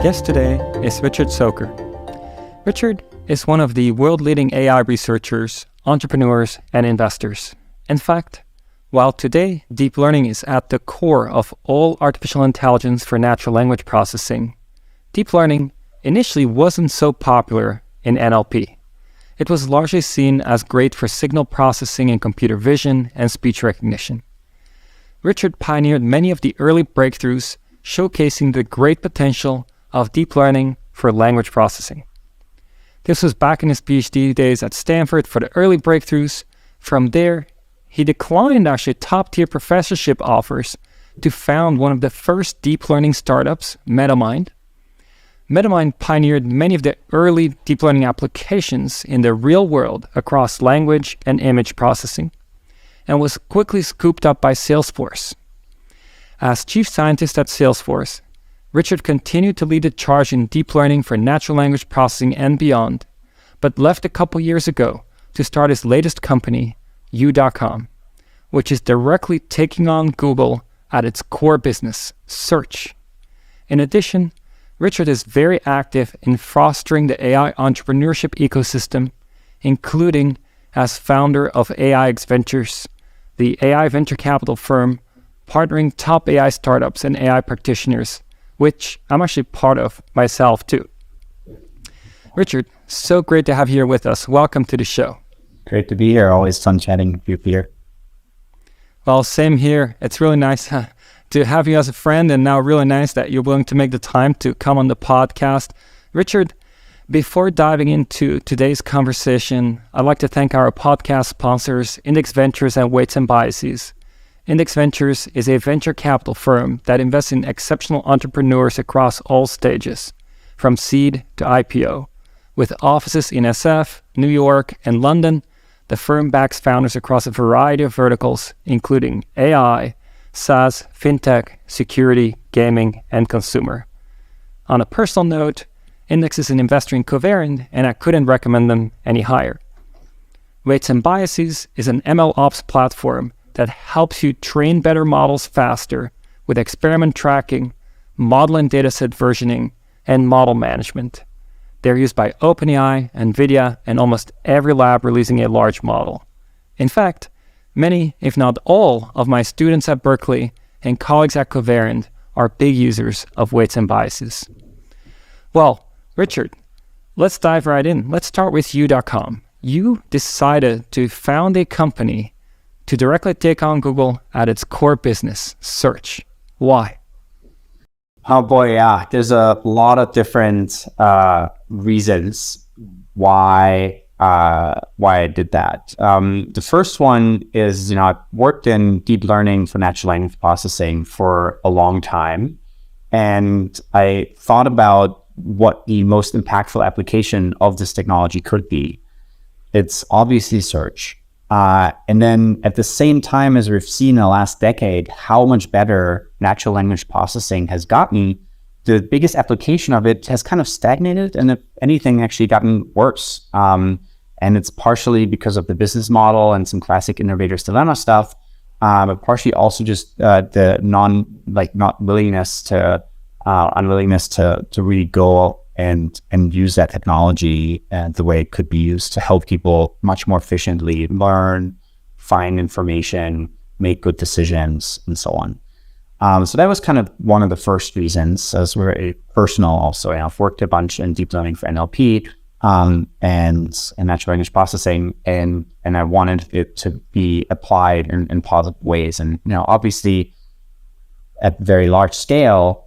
guest today is Richard Socher. Richard is one of the world-leading AI researchers, entrepreneurs, and investors. In fact, while today deep learning is at the core of all artificial intelligence for natural language processing, deep learning initially wasn't so popular in NLP. It was largely seen as great for signal processing in computer vision and speech recognition. Richard pioneered many of the early breakthroughs, showcasing the great potential of deep learning for language processing. This was back in his PhD days at Stanford for the early breakthroughs. From there, he declined actually top-tier professorship offers to found one of the first deep learning startups, MetaMind. MetaMind pioneered many of the early deep learning applications in the real world across language and image processing, and was quickly scooped up by Salesforce. As chief scientist at Salesforce, Richard continued to lead the charge in deep learning for natural language processing and beyond, but left a couple years ago to start his latest company, U.com, which is directly taking on Google at its core business, search. In addition, Richard is very active in fostering the AI entrepreneurship ecosystem, including as founder of AIX Ventures, the AI venture capital firm partnering top AI startups and AI practitioners, which I'm actually part of myself too. Richard, so great to have you here with us. Welcome to the show. Great to be here. Always fun chatting with you, Peter. Well, same here. It's really nice to have you as a friend, and now really nice that you're willing to make the time to come on the podcast. Richard, before diving into today's conversation, I'd like to thank our podcast sponsors, AIX Ventures and Weights and Biases. AIX Ventures is a venture capital firm that invests in exceptional entrepreneurs across all stages, from seed to IPO. With offices in SF, New York, and London, the firm backs founders across a variety of verticals, including AI, SaaS, fintech, security, gaming, and consumer. On a personal note, AIX is an investor in Covariant, and I couldn't recommend them any higher. Weights and Biases is an ML ops platform that helps you train better models faster with experiment tracking, model and dataset versioning, and model management. They're used by OpenAI, NVIDIA, and almost every lab releasing a large model. In fact, many, if not all, of my students at Berkeley and colleagues at Covariant are big users of Weights and Biases. Well, Richard, let's dive right in. Let's start with U.com. You decided to found a company to directly take on Google at its core business, search. Why? Oh boy, yeah. There's a lot of different reasons why I did that. The first one is, I've worked in deep learning for natural language processing for a long time, and I thought about what the most impactful application of this technology could be. It's obviously search. And then at the same time, as we've seen in the last decade, how much better natural language processing has gotten, the biggest application of it has kind of stagnated, and if anything, actually gotten worse. And it's partially because of the business model and some classic innovator's dilemma stuff, but partially also just the unwillingness to really go and use that technology the way it could be used to help people much more efficiently learn, find information, make good decisions, and so on. So that was kind of one of the first reasons, as very personal also. I've worked a bunch in deep learning for NLP and natural language processing, and I wanted it to be applied in positive ways. And obviously, at very large scale,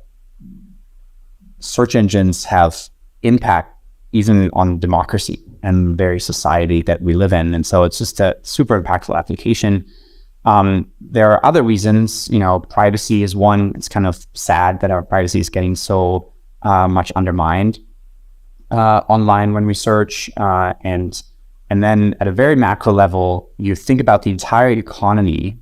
search engines have impact even on democracy and very society that we live in. And so it's just a super impactful application. There are other reasons, privacy is one. It's kind of sad that our privacy is getting so much undermined online when we search. And then at a very macro level, you think about the entire economy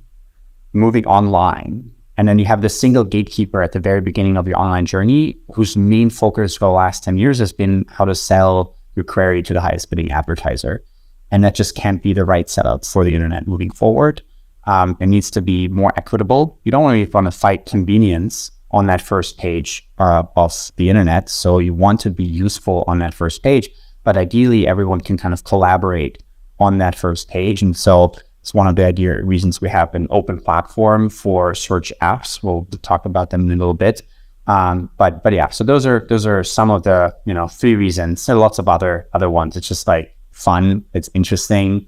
moving online. And then you have the single gatekeeper at the very beginning of your online journey, whose main focus for the last 10 years has been how to sell your query to the highest bidding advertiser. And that just can't be the right setup for the internet moving forward. It needs to be more equitable. You don't only want to fight convenience, on that first page of the internet. So you want to be useful on that first page, but ideally everyone can kind of collaborate on that first page. And so it's one of the reasons we have an open platform for search apps. We'll talk about them in a little bit. But yeah, so those are some of the, 3 reasons. There are lots of other ones. It's just like fun. It's interesting.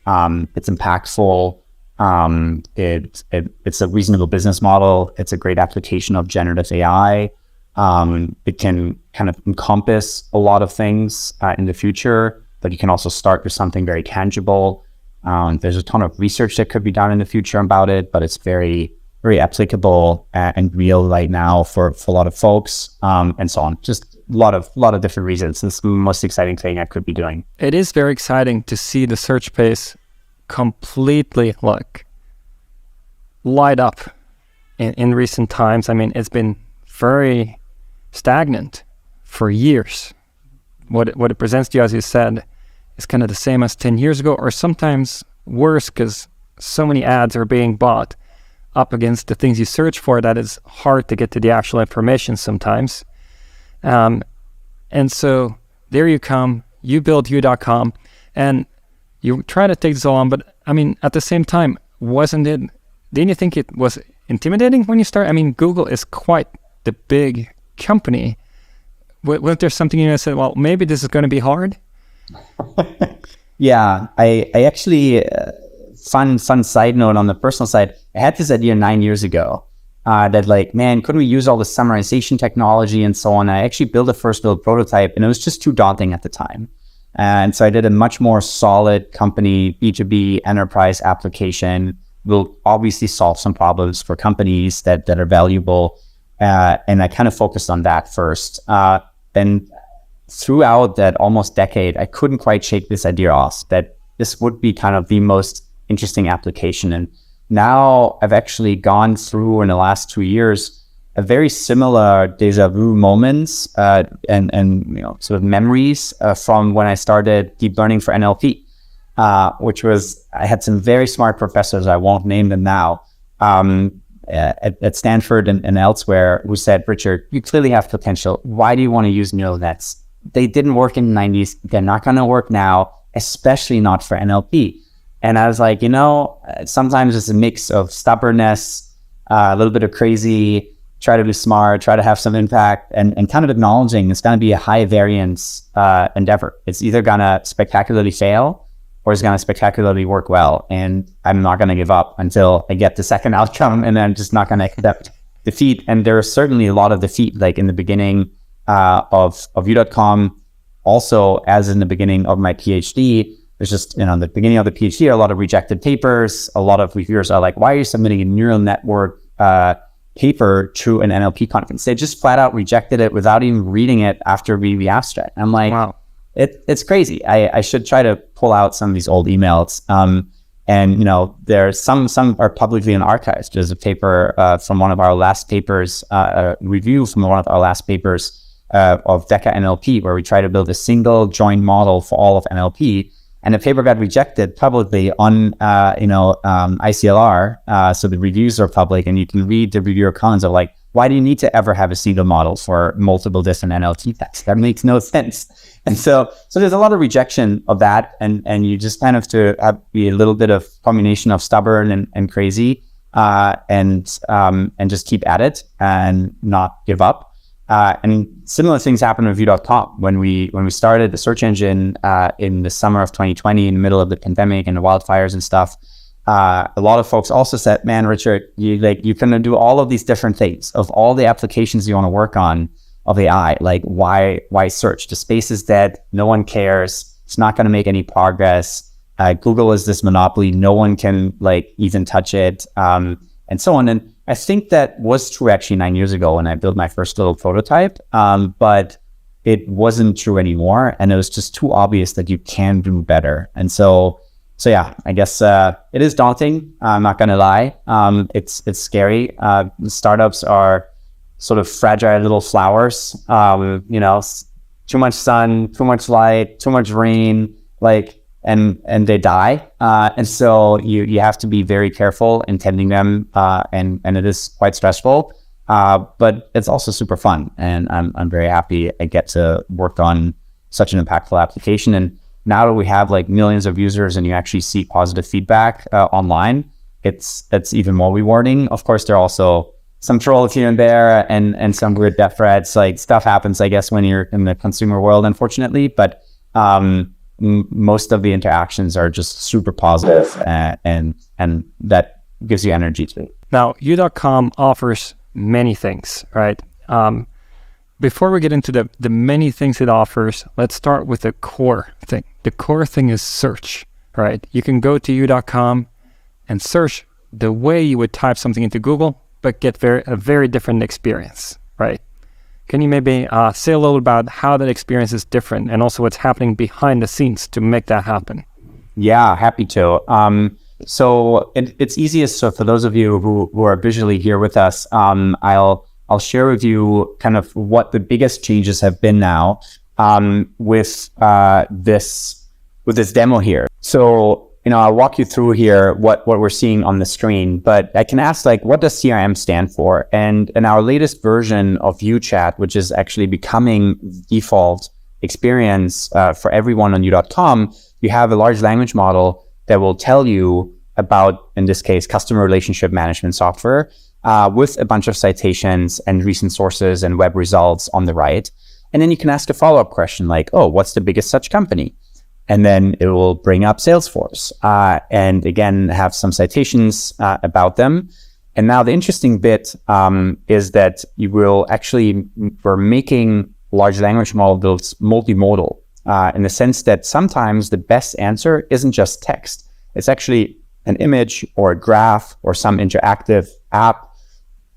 It's impactful. It's a reasonable business model. It's a great application of generative AI. It can kind of encompass a lot of things in the future, but you can also start with something very tangible. There's a ton of research that could be done in the future about it, but it's very, very applicable and real right now for a lot of folks, and so on. Just a lot of different reasons. It's the most exciting thing I could be doing. It is very exciting to see the search space completely light up in recent times. I mean, it's been very stagnant for years. What it presents to you, as you said, is kind of the same as 10 years ago, or sometimes worse, because so many ads are being bought up against the things you search for that it's hard to get to the actual information sometimes. And so there you come, you build you.com, and you try to take this all on, but I mean, at the same time, didn't you think it was intimidating when you start? I mean, Google is quite the big company. Was there something you said, well, maybe this is going to be hard? Yeah, I actually, fun side note on the personal side, I had this idea 9 years ago that like, man, couldn't we use all the summarization technology and so on? I actually built a first little prototype, and it was just too daunting at the time. And so I did a much more solid company, B2B enterprise application. Will obviously solve some problems for companies that are valuable. And I kind of focused on that first. Then throughout that almost decade, I couldn't quite shake this idea off that this would be kind of the most interesting application. And now I've actually gone through in the last 2 years a very similar deja vu moments and sort of memories from when I started deep learning for NLP, which was, I had some very smart professors, I won't name them now, at Stanford and elsewhere, who said, Richard, you clearly have potential. Why do you want to use neural nets? They didn't work in the 90s. They're not going to work now, especially not for NLP. And I was like, sometimes it's a mix of stubbornness, a little bit of crazy, try to be smart, try to have some impact, and kind of acknowledging it's going to be a high variance endeavor. It's either going to spectacularly fail or it's going to spectacularly work well. And I'm not going to give up until I get the second outcome, and I'm just not going to accept defeat. And there's certainly a lot of defeat, like in the beginning of U.com, also as in the beginning of my PhD. There's just, the beginning of the PhD, a lot of rejected papers. A lot of reviewers are like, why are you submitting a neural network paper to an NLP conference? They just flat out rejected it without even reading it after reading the abstract. I'm like, wow, it's crazy. I should try to pull out some of these old emails. And there's some are publicly in archives. There's a paper from one of our last papers, a review from one of our last papers of DecaNLP, where we try to build a single joint model for all of NLP. And the paper got rejected publicly on, ICLR. So the reviews are public, and you can read the reviewer comments of like, why do you need to ever have a single model for multiple different NLP tests? That makes no sense. And so there's a lot of rejection of that. And you just kind of have to be a little bit of combination of stubborn and crazy, and just keep at it and not give up. And similar things happened with U.com when we started the search engine in the summer of 2020, in the middle of the pandemic and the wildfires and stuff. A lot of folks also said, "Man, Richard, you can do all of these different things of all the applications you want to work on of AI. Like, why search? The space is dead. No one cares. It's not going to make any progress. Google is this monopoly. No one can even touch it, and so on." And I think that was true actually 9 years ago when I built my first little prototype, but it wasn't true anymore. And it was just too obvious that you can do better. And so yeah, I guess it is daunting. I'm not going to lie. It's scary. Startups are sort of fragile little flowers, too much sun, too much light, too much rain, and they die. And so you have to be very careful in tending them, and it is quite stressful. But it's also super fun, and I'm very happy I get to work on such an impactful application. And now that we have like millions of users and you actually see positive feedback online, it's even more rewarding. Of course, there are also some trolls here and there and some weird death threats. Like, stuff happens, I guess, when you're in the consumer world, unfortunately. But most of the interactions are just super positive, and that gives you energy too. Now, U.com offers many things, right? Before we get into the many things it offers, let's start with the core thing. The core thing is search, right? You can go to U.com and search the way you would type something into Google, but get a very different experience, right? Can you maybe say a little about how that experience is different, and also what's happening behind the scenes to make that happen? Yeah, happy to. So it's easiest. So for those of you who are visually here with us, I'll share with you kind of what the biggest changes have been now with this demo here. So, I'll walk you through here what we're seeing on the screen, but I can ask, like, what does CRM stand for? And in our latest version of UChat, which is actually becoming the default experience for everyone on U.com, you have a large language model that will tell you about, in this case, customer relationship management software with a bunch of citations and recent sources and web results on the right. And then you can ask a follow-up question like, oh, what's the biggest such company? And then it will bring up Salesforce and again, have some citations about them. And now the interesting bit is that we're making large language models multimodal in the sense that sometimes the best answer isn't just text. It's actually an image or a graph or some interactive app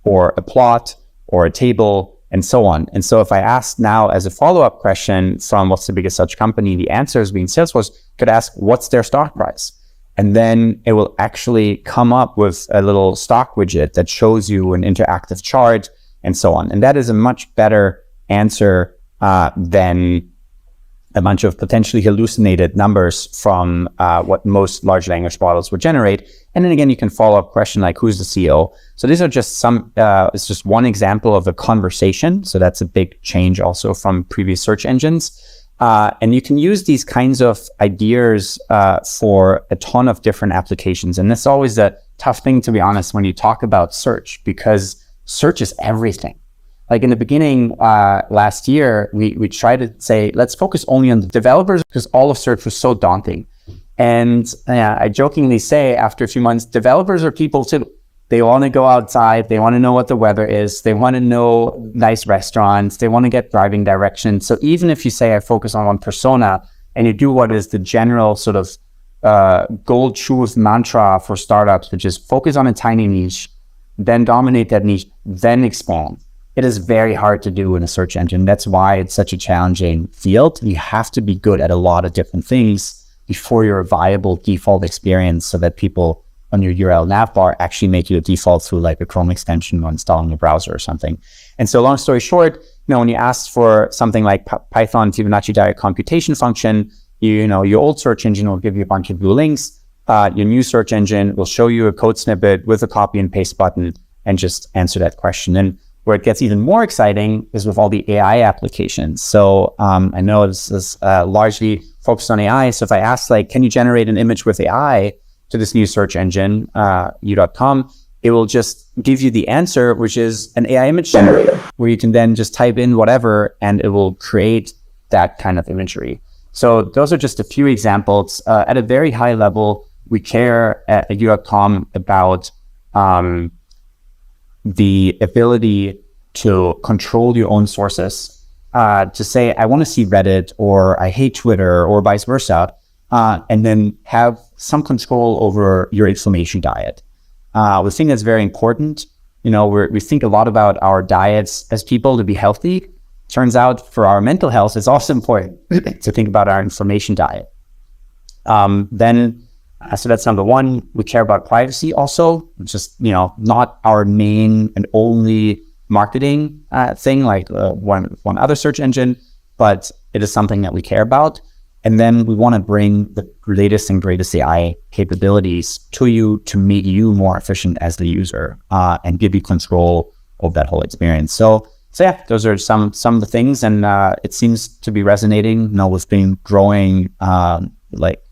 or a plot or a table and so on. And so if I ask now as a follow-up question from what's the biggest such company, the answers being Salesforce, could ask what's their stock price? And then it will actually come up with a little stock widget that shows you an interactive chart and so on. And that is a much better answer than a bunch of potentially hallucinated numbers from what most large language models would generate. And then again, you can follow up question like, who's the CEO? So these are just it's just one example of a conversation. So that's a big change also from previous search engines. And you can use these kinds of ideas for a ton of different applications. And that's always a tough thing, to be honest, when you talk about search, because search is everything. Like in the beginning, last year, we tried to say, let's focus only on the developers because all of search was so daunting. And I jokingly say, after a few months, developers are people too. They want to go outside. They want to know what the weather is. They want to know nice restaurants. They want to get driving directions. So even if you say I focus on one persona and you do what is the general sort of gold truth mantra for startups, which is focus on a tiny niche, then dominate that niche, then expand. It is very hard to do in a search engine. That's why it's such a challenging field. You have to be good at a lot of different things before you're a viable default experience, so that people on your URL navbar actually make you a default through like a Chrome extension or installing a browser or something. And so long story short, when you ask for something like Python Fibonacci direct computation function, your old search engine will give you a bunch of blue links. Your new search engine will show you a code snippet with a copy and paste button and just answer that question. And where it gets even more exciting is with all the AI applications. So I know this is largely focused on AI. So if I ask, like, can you generate an image with AI to this new search engine, U.com, it will just give you the answer, which is an AI image generator, where you can then just type in whatever and it will create that kind of imagery. So those are just a few examples. At a very high level, we care at U.com about the ability to control your own sources, to say, I want to see Reddit or I hate Twitter or vice versa, and then have some control over your information diet. We think that's very important. We think a lot about our diets as people to be healthy. Turns out for our mental health, it's also important to think about our information diet. So that's number one. We care about privacy also, just, not our main and only marketing thing like one other search engine, but it is something that we care about. And then we want to bring the latest and greatest AI capabilities to you to make you more efficient as the user and give you control of that whole experience. So yeah, those are some of the things, and it seems to be resonating. You know, we've been growing like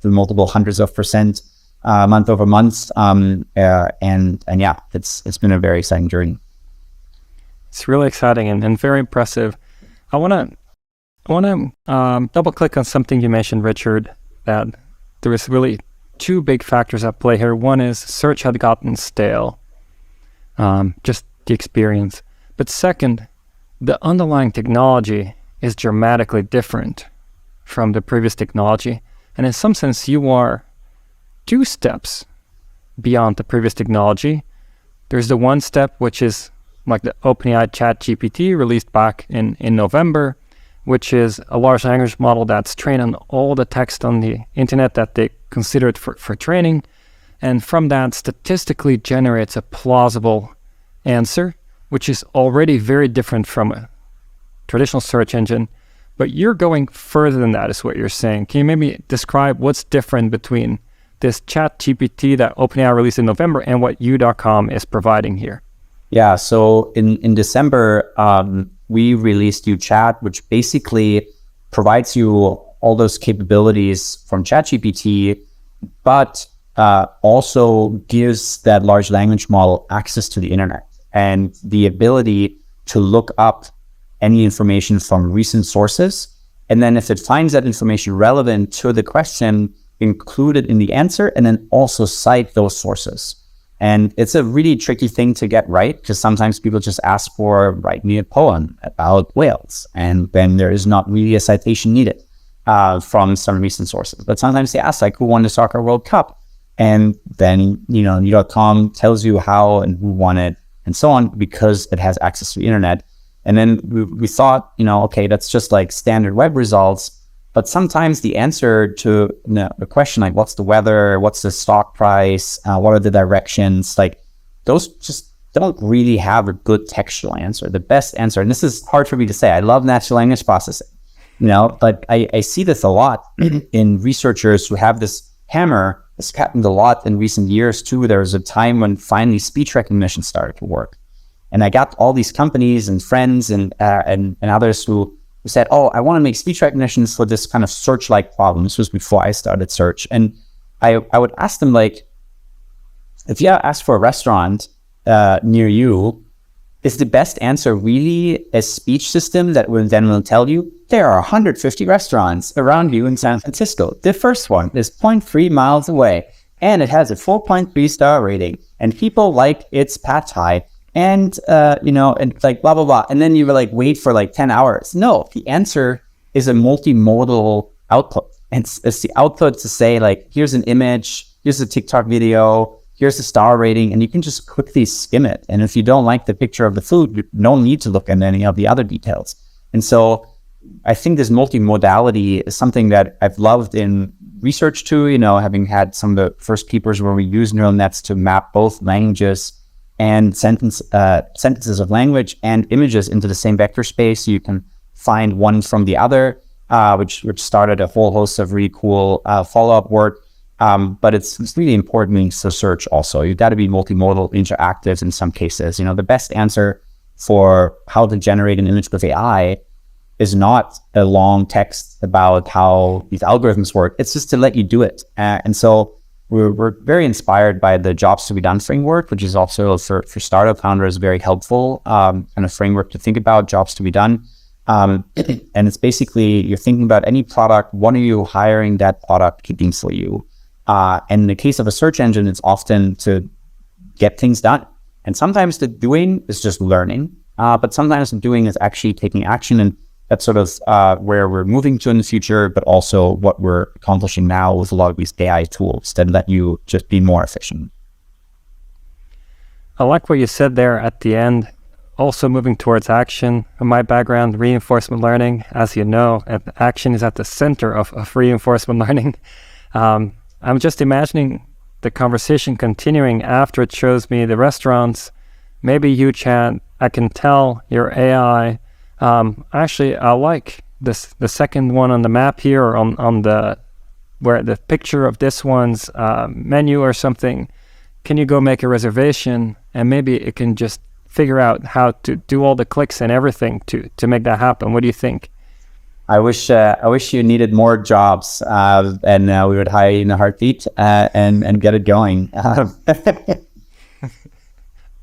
multiple hundreds of percent month over month, and yeah, it's been a very exciting journey. It's really exciting and very impressive. I want to double click on something you mentioned, Richard, that there is really two big factors at play here. One is search had gotten stale, just the experience. But second, the underlying technology is dramatically different from the previous technology. And in some sense, you are 2 steps beyond the previous technology. There's the one step, which is like the OpenAI ChatGPT released back in November, which is a large language model that's trained on all the text on the internet that they considered for training. And from that, statistically generates a plausible answer, which is already very different from a traditional search engine. But you're going further than that, is what you're saying. Can you maybe describe what's different between this ChatGPT that OpenAI released in November and what U.com is providing here? Yeah, so in December, we released UChat, which basically provides you all those capabilities from ChatGPT, but also gives that large language model access to the internet and the ability to look up any information from recent sources. And then if it finds that information relevant to the question, include it in the answer, and then also cite those sources. And it's a really tricky thing to get right, because sometimes people just ask for, write me a poem about whales, and then there is not really a citation needed from some recent sources. But sometimes they ask, like, who won the Soccer World Cup? And then, U.com tells you how and who won it, and so on, because it has access to the internet. And then we thought, okay, that's just like standard web results. But sometimes the answer to a question like, what's the weather? What's the stock price? What are the directions? Like, those just don't really have a good textual answer. The best answer, and this is hard for me to say, I love natural language processing, but I see this a lot in researchers who have this hammer. This happened a lot in recent years too. There was a time when finally speech recognition started to work. And I got all these companies and friends and others who said, oh, I want to make speech recognitions for this kind of search-like problem. This was before I started search. And I would ask them, like, if you ask for a restaurant near you, is the best answer really a speech system that will tell you there are 150 restaurants around you in San Francisco? The first one is 0.3 miles away, and it has a 4.3 star rating, and people like its pad thai. And, and like blah, blah, blah. And then you were like, wait for like 10 hours. No, the answer is a multimodal output. And it's the output to say, like, here's an image, here's a TikTok video, here's the star rating, and you can just quickly skim it. And if you don't like the picture of the food, you don't need to look at any of the other details. And so I think this multimodality is something that I've loved in research too, having had some of the first papers where we use neural nets to map both languages and sentences of language and images into the same vector space, so you can find one from the other, which started a whole host of really cool follow-up work. But it's really important to search also. You've got to be multimodal, interactive in some cases. The best answer for how to generate an image with AI is not a long text about how these algorithms work. It's just to let you do it. And so we're very inspired by the Jobs to be Done framework, which is also for startup founders very helpful kind of framework to think about jobs to be done. And it's basically, you're thinking about any product, when are you hiring that product to do for you? And in the case of a search engine, it's often to get things done. And sometimes the doing is just learning, but sometimes the doing is actually taking action. And that's sort of where we're moving to in the future, but also what we're accomplishing now with a lot of these AI tools that let you just be more efficient. I like what you said there at the end, also moving towards action. In my background, reinforcement learning, as you know, and action is at the center of reinforcement learning. I'm just imagining the conversation continuing after it shows me the restaurants, maybe you chat, I can tell your AI. Actually, I like this, the second one on the map here, or on the, where the picture of this one's menu or something. Can you go make a reservation? And maybe it can just figure out how to do all the clicks and everything to make that happen. What do you think? I wish you needed more jobs, and we would hire you in a heartbeat and get it going.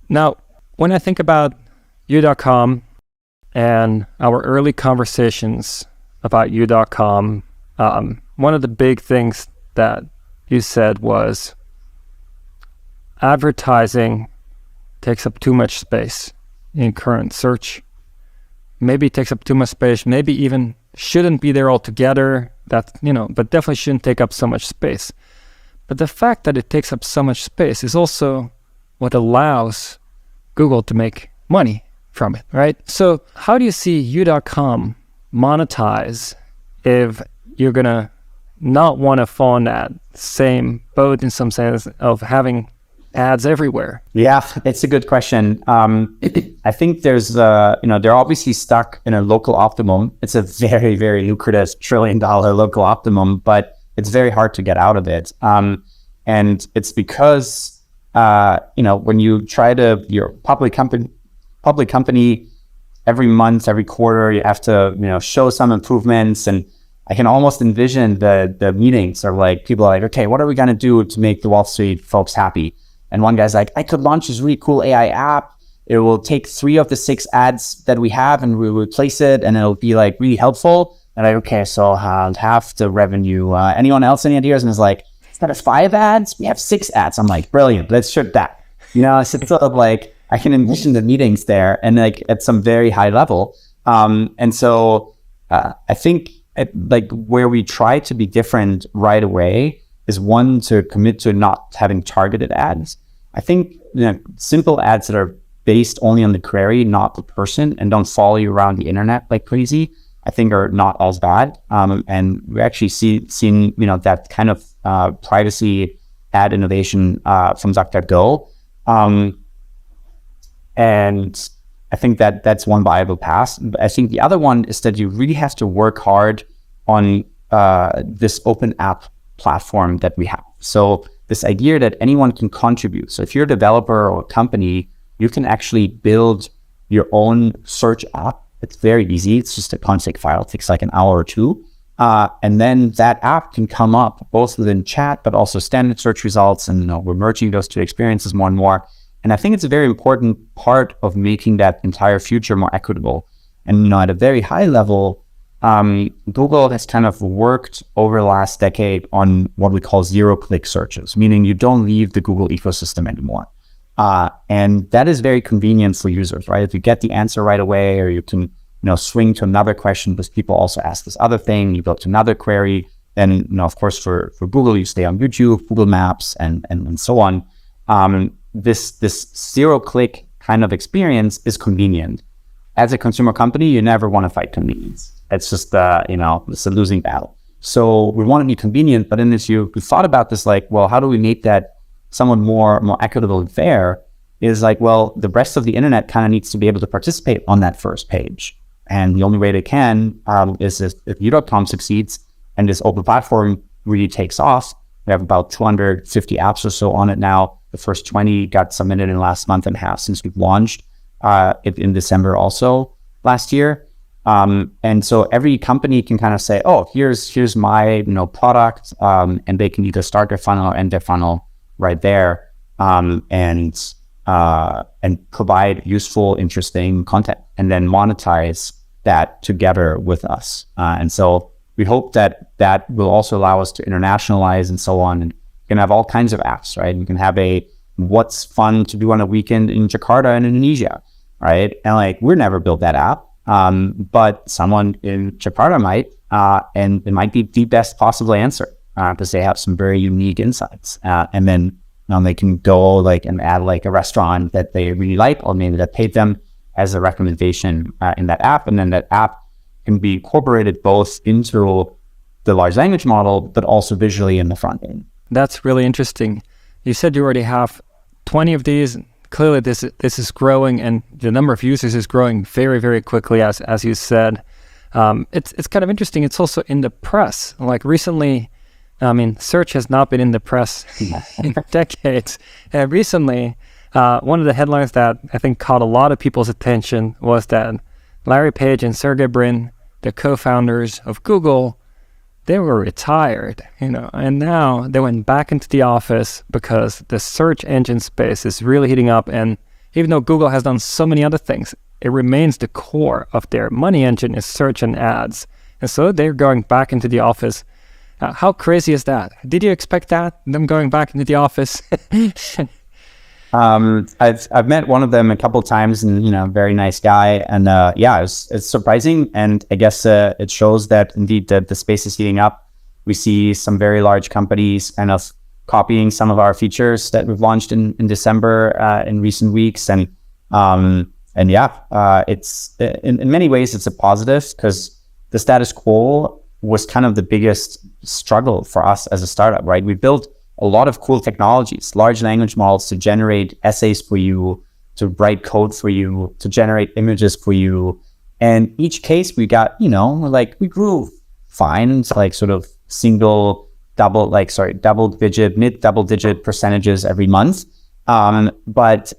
Now, when I think about you.com and our early conversations about you.com, one of the big things that you said was advertising takes up too much space in current search. Maybe it takes up too much space, maybe even shouldn't be there altogether, but definitely shouldn't take up so much space. But the fact that it takes up so much space is also what allows Google to make money from it, right? So how do you see you.com monetize if you're going to not want to fall in that same boat in some sense of having ads everywhere? Yeah, it's a good question. I think they're obviously stuck in a local optimum. It's a very, very lucrative $1 trillion local optimum, but it's very hard to get out of it. And it's because, when you try your public company, every month, every quarter, you have to, show some improvements. And I can almost envision the meetings are like, people are like, okay, what are we going to do to make the Wall Street folks happy? And one guy's like, I could launch this really cool AI app. It will take 3 of the 6 ads that we have and we'll replace it. And it'll be like really helpful. And like, okay, so half the revenue. Anyone else any ideas? And it's like, instead of 5 ads, we have 6 ads. I'm like, brilliant. Let's ship that. It's sort of like, I can envision the meetings there and like at some very high level. And so I think where we try to be different right away is one, to commit to not having targeted ads. I think simple ads that are based only on the query, not the person, and don't follow you around the internet like crazy, I think are not as bad. And we actually seen that kind of privacy ad innovation from DuckDuckGo. And I think that's one viable path. I think the other one is that you really have to work hard on this open app platform that we have. So this idea that anyone can contribute. So if you're a developer or a company, you can actually build your own search app. It's very easy. It's just a config file. It takes like an hour or 2. And then that app can come up both within chat, but also standard search results. And we're merging those 2 experiences more and more. And I think it's a very important part of making that entire future more equitable. And at a very high level, Google has kind of worked over the last decade on what we call zero-click searches, meaning you don't leave the Google ecosystem anymore. And that is very convenient for users, right? If you get the answer right away, or you can swing to another question because people also ask this other thing, you go to another query, then of course for Google, you stay on YouTube, Google Maps, and so on. This zero-click kind of experience is convenient. As a consumer company, you never want to fight convenience. It's just, it's a losing battle. So we want to be convenient, but then we thought about this, like, well, how do we make that somewhat more equitable and fair? Is like, well, the rest of the internet kind of needs to be able to participate on that first page. And the only way they can is if you.com succeeds and this open platform really takes off. We have about 250 apps or so on it now. The first 20 got submitted in the last month and a half since we've launched in December also last year. And so every company can kind of say, oh, here's my product, and they can either start their funnel or end their funnel right there, and provide useful, interesting content, and then monetize that together with us. And so we hope that will also allow us to internationalize and so on. And you can have all kinds of apps, right? You can have what's fun to do on a weekend in Jakarta in Indonesia, right? And we're never built that app. But someone in Jakarta might, and it might be the best possible answer, because they have some very unique insights. And then they can go and add a restaurant that they really like, or maybe that paid them as a recommendation in that app. And then that app can be incorporated both into the large language model, but also visually in the front end. That's really interesting. You said you already have 20 of these. Clearly, this is growing, and the number of users is growing very, very quickly, as you said. It's kind of interesting. It's also in the press. Recently, search has not been in the press in decades. Recently, One of the headlines that I think caught a lot of people's attention was that Larry Page and Sergey Brin, the co-founders of Google, they were retired, and now they went back into the office because the search engine space is really heating up. And even though Google has done so many other things, it remains the core of their money engine is search and ads. And so they're going back into the office. How crazy is that? Did you expect that, them going back into the office? I've met one of them a couple of times, and very nice guy, and it's surprising, and I guess it shows that indeed the space is heating up. We see some very large companies kind of copying some of our features that we've launched in December in recent weeks, it's in many ways it's a positive, because the status quo was kind of the biggest struggle for us as a startup, right? We built a lot of cool technologies, large language models to generate essays for you, to write code for you, to generate images for you. And each case we got, we grew fine. It's like sort of mid double digit percentages every month. But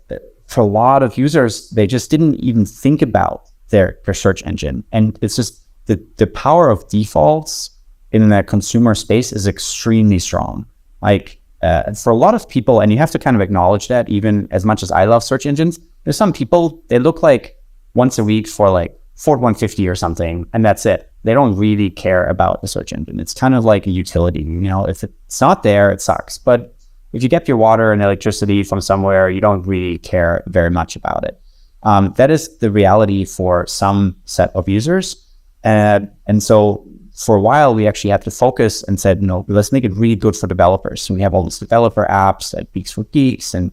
for a lot of users, they just didn't even think about their search engine. And it's just the power of defaults in the consumer space is extremely strong. For a lot of people, and you have to kind of acknowledge that, even as much as I love search engines, there's some people, they look like once a week for like Ford 150 or something, and that's it. They don't really care about the search engine. It's kind of like a utility. If it's not there, it sucks. But if you get your water and electricity from somewhere, you don't really care very much about it. That is the reality for some set of users. And so for a while, we actually had to focus and said, let's make it really good for developers. So we have all these developer apps like Geeks for Geeks and,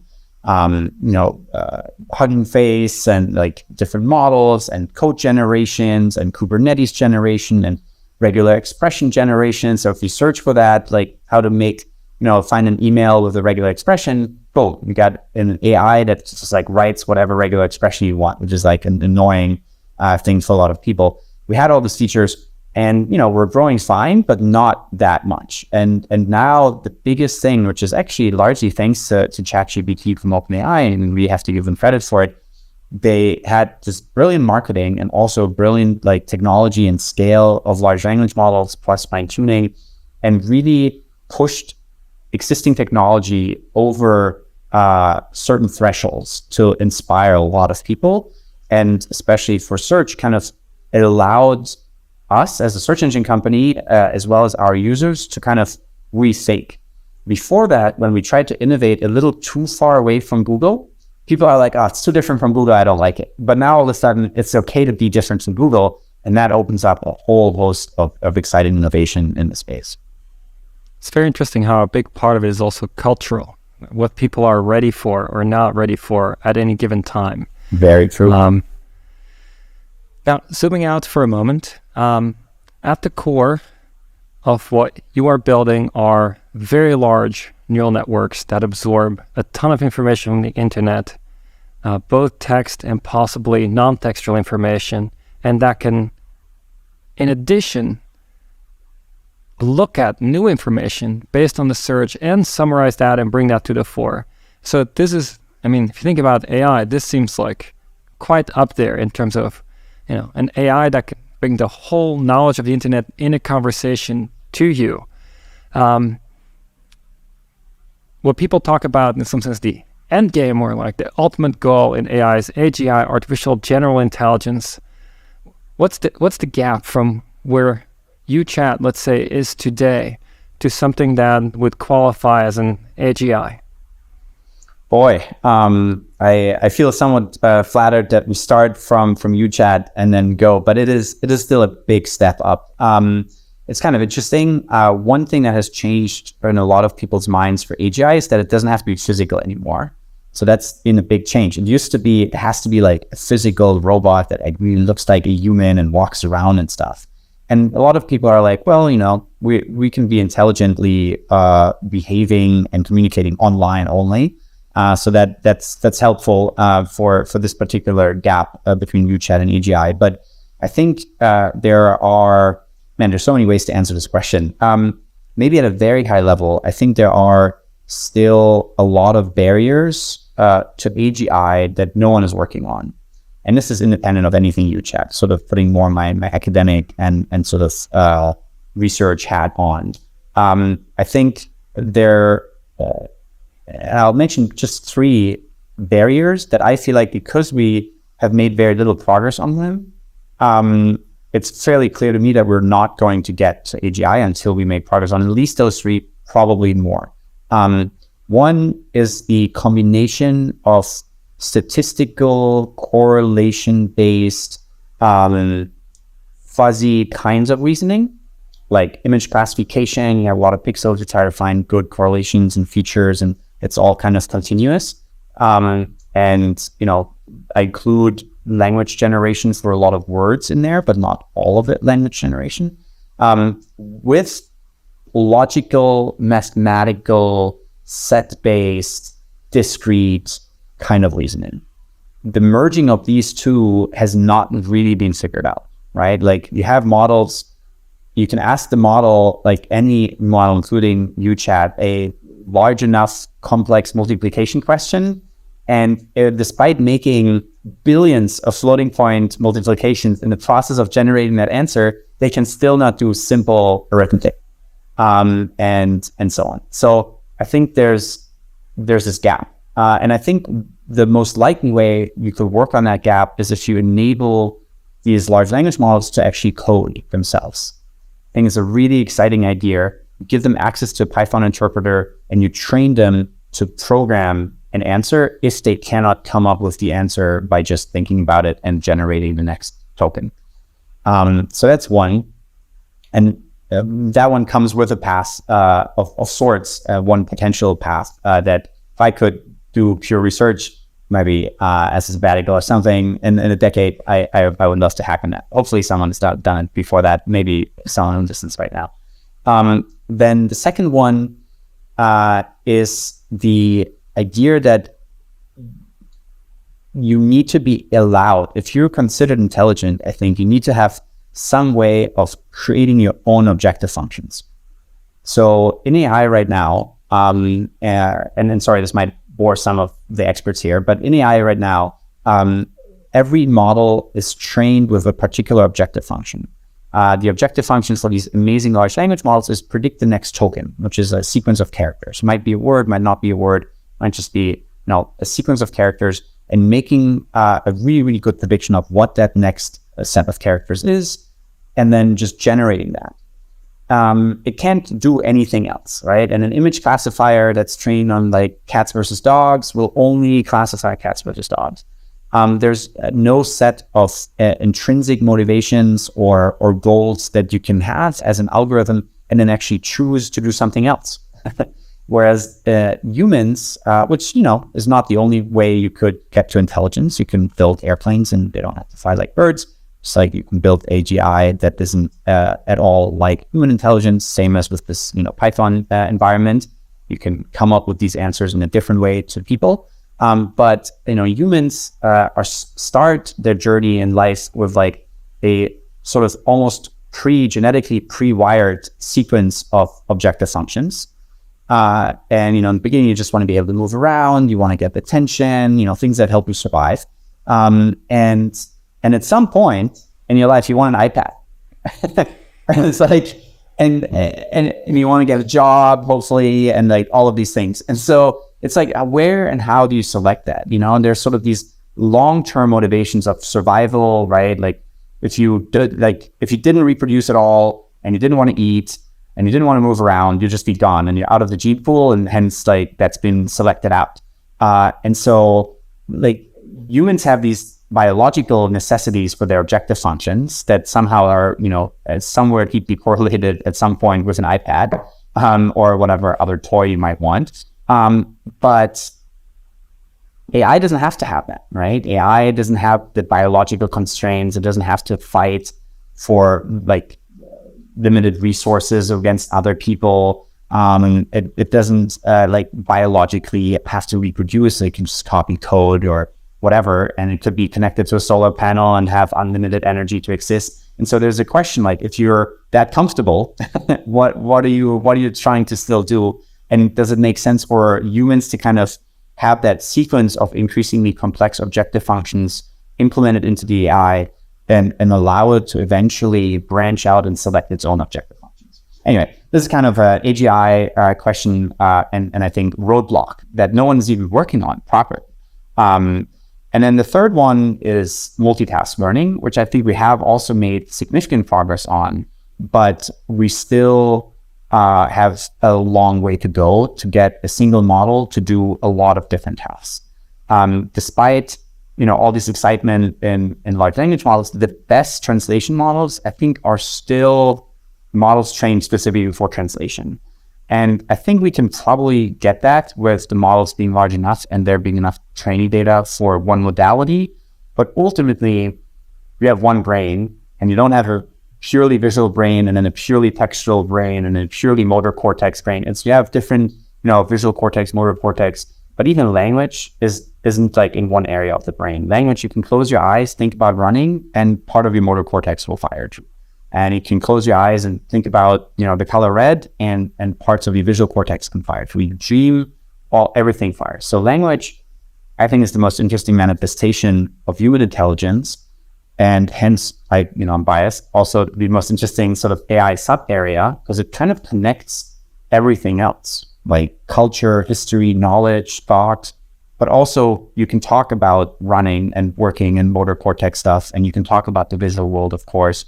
Huggingface and like different models and code generations and Kubernetes generation and regular expression generation. So if you search for that, like how to make, find an email with a regular expression, boom, you got an AI that just like writes whatever regular expression you want, which is like an annoying thing for a lot of people. We had all these features. And, we're growing fine, but not that much. And now the biggest thing, which is actually largely thanks to ChatGPT from OpenAI, and we have to give them credit for it, they had this brilliant marketing and also brilliant technology and scale of large language models plus fine tuning, and really pushed existing technology over certain thresholds to inspire a lot of people. And especially for search, it allowed us as a search engine company, as well as our users, to kind of rethink. Before that, when we tried to innovate a little too far away from Google, people are like, it's too different from Google, I don't like it. But now all of a sudden, it's okay to be different from Google, and that opens up a whole host of exciting innovation in the space. It's very interesting how a big part of it is also cultural, what people are ready for or not ready for at any given time. Very true. Now, zooming out for a moment, at the core of what you are building are very large neural networks that absorb a ton of information from the internet, both text and possibly non-textual information, and that can, in addition, look at new information based on the search and summarize that and bring that to the fore. So this is, if you think about AI, this seems like quite up there in terms of an AI that can bring the whole knowledge of the internet in a conversation to you. What people talk about in some sense the end game, or like the ultimate goal in AI, is AGI, artificial general intelligence. What's the gap from where UChat, let's say, is today to something that would qualify as an AGI? Boy, I feel somewhat flattered that we start from UChat and then go, but it is still a big step up. It's kind of interesting. One thing that has changed in a lot of people's minds for AGI is that it doesn't have to be physical anymore. So that's been a big change. It has to be like a physical robot that really looks like a human and walks around and stuff. And a lot of people are like, well, we can be intelligently behaving and communicating online only. So that's helpful for this particular gap between UChat and AGI. But I think there's so many ways to answer this question. Maybe at a very high level, I think there are still a lot of barriers to AGI that no one is working on. And this is independent of anything you check, sort of putting more my academic and sort of research hat on. I think I'll mention just 3 barriers that I feel like, because we have made very little progress on them, it's fairly clear to me that we're not going to get to AGI until we make progress on at least those 3, probably more. One is the combination of statistical correlation-based fuzzy kinds of reasoning, like image classification. You have a lot of pixels to try to find good correlations and features, and it's all kind of continuous. And, you know, I include language generations for a lot of words in there, but not all of it language generation. With logical, mathematical, set-based, discrete kind of reasoning. The merging of these 2 has not really been figured out, right? Like, you have models, you can ask the model, like any model, including UChat, a large enough complex multiplication question, and despite making billions of floating point multiplications in the process of generating that answer, they can still not do simple arithmetic, and so on. So I think there's this gap. And I think the most likely way you could work on that gap is if you enable these large language models to actually code themselves. I think it's a really exciting idea. You give them access to a Python interpreter, and you train them to program an answer if they cannot come up with the answer by just thinking about it and generating the next token. So that's one. And that one comes with a path of sorts, one potential path that if I could do pure research, maybe as a sabbatical or something in a decade, I would love to hack on that. Hopefully someone has done it before that, maybe someone in distance right now. Then the second one is the idea that you need to be allowed, if you're considered intelligent, I think you need to have some way of creating your own objective functions. So in AI right now, and sorry, this might bore some of the experts here, but in AI right now, every model is trained with a particular objective function. The objective functions for these amazing large language models is predict the next token, which is a sequence of characters. It might be a word, might not be a word, might just be a sequence of characters, and making a really, really good prediction of what that next set of characters is, and then just generating that. It can't do anything else, right? And an image classifier that's trained on like cats versus dogs will only classify cats versus dogs. There's no set of intrinsic motivations or goals that you can have as an algorithm and then actually choose to do something else. Whereas humans, which, is not the only way you could get to intelligence. You can build airplanes and they don't have to fly like birds. Just like you can build AGI that isn't at all like human intelligence, same as with this, Python environment. You can come up with these answers in a different way to people. But humans start their journey in life with like a sort of almost genetically pre-wired sequence of objective functions. And in the beginning, you just want to be able to move around. You want to get attention, things that help you survive. And at some point in your life, you want an iPad. And it's like, and you want to get a job, hopefully, and like all of these things. And so it's like, where and how do you select that? And there's sort of these long-term motivations of survival, right? Like if you didn't reproduce at all and you didn't want to eat and you didn't want to move around, you'd just be gone and you're out of the gene pool, and hence like that's been selected out. And so like humans have these biological necessities for their objective functions that somehow are, somewhere deeply correlated at some point with an iPad or whatever other toy you might want. But AI doesn't have to have that, right? AI doesn't have the biological constraints. It doesn't have to fight for like limited resources against other people. It doesn't like biologically have to reproduce. It can just copy code or whatever, and it could be connected to a solar panel and have unlimited energy to exist. And so there's a question like, if you're that comfortable, what are you trying to still do? And does it make sense for humans to kind of have that sequence of increasingly complex objective functions implemented into the AI and allow it to eventually branch out and select its own objective functions. Anyway, this is kind of an AGI question and I think roadblock that no one's even working on properly. And then the third one is multitask learning, which I think we have also made significant progress on, but we still have a long way to go to get a single model to do a lot of different tasks. Despite all this excitement in large language models, the best translation models, I think, are still models trained specifically for translation. And I think we can probably get that with the models being large enough and there being enough training data for one modality. But ultimately, you have one brain and you don't have a purely visual brain and then a purely textual brain and a purely motor cortex brain. And so you have different, visual cortex, motor cortex, but even language isn't like in one area of the brain. Language, you can close your eyes, think about running, and part of your motor cortex will fire too. And you can close your eyes and think about, the color red, and parts of your visual cortex can fire. So we dream, everything fires. So language, I think, is the most interesting manifestation of human intelligence. And hence, I'm biased, also the most interesting sort of AI sub area, because it kind of connects everything else, like culture, history, knowledge, thought. But also you can talk about running and working and motor cortex stuff, and you can talk about the visual world, of course.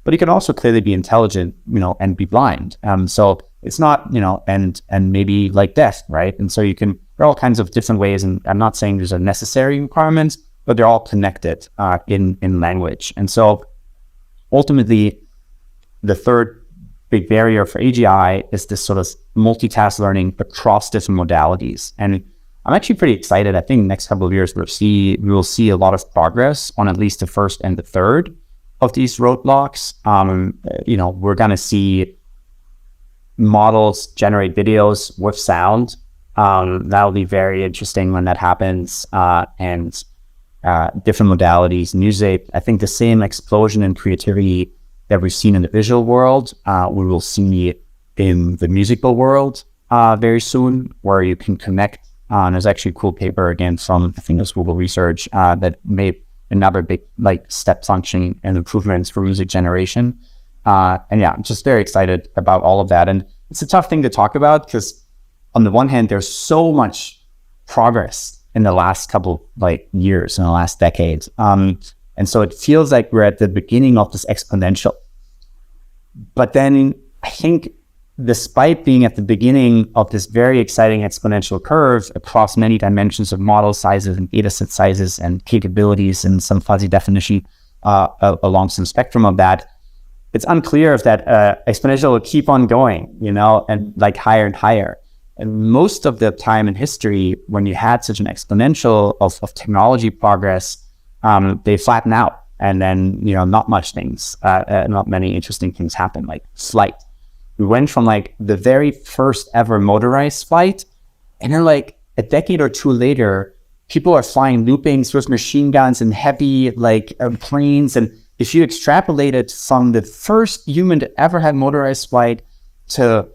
But you can also clearly be intelligent, and be blind. So it's not, and maybe like death, right? And so there are all kinds of different ways. And I'm not saying there's a necessary requirement, but they're all connected in language. And so ultimately, the third big barrier for AGI is this sort of multitask learning across different modalities. And I'm actually pretty excited. I think next couple of years, we will see a lot of progress on at least the first and the third of these roadblocks. We're going to see models generate videos with sound. That'll be very interesting when that happens. And different modalities, music. I think the same explosion in creativity that we've seen in the visual world, we will see in the musical world very soon, where you can connect. There's actually a cool paper again from, I think it was Google Research, that made another big step function and improvements for music generation. And yeah, I'm just very excited about all of that. And it's a tough thing to talk about because on the one hand, there's so much progress in the last couple years, in the last decades. And so it feels like we're at the beginning of this exponential. But then I think despite being at the beginning of this very exciting exponential curve across many dimensions of model sizes and data set sizes and capabilities and some fuzzy definition along some spectrum of that, it's unclear if that exponential will keep on going, and higher and higher. And most of the time in history, when you had such an exponential of technology progress, they flatten out, and then not many interesting things happen, like flight. We went from the very first ever motorized flight, and then a decade or two later, people are flying loopings with machine guns and heavy planes. And if you extrapolate it from the first human to ever have motorized flight to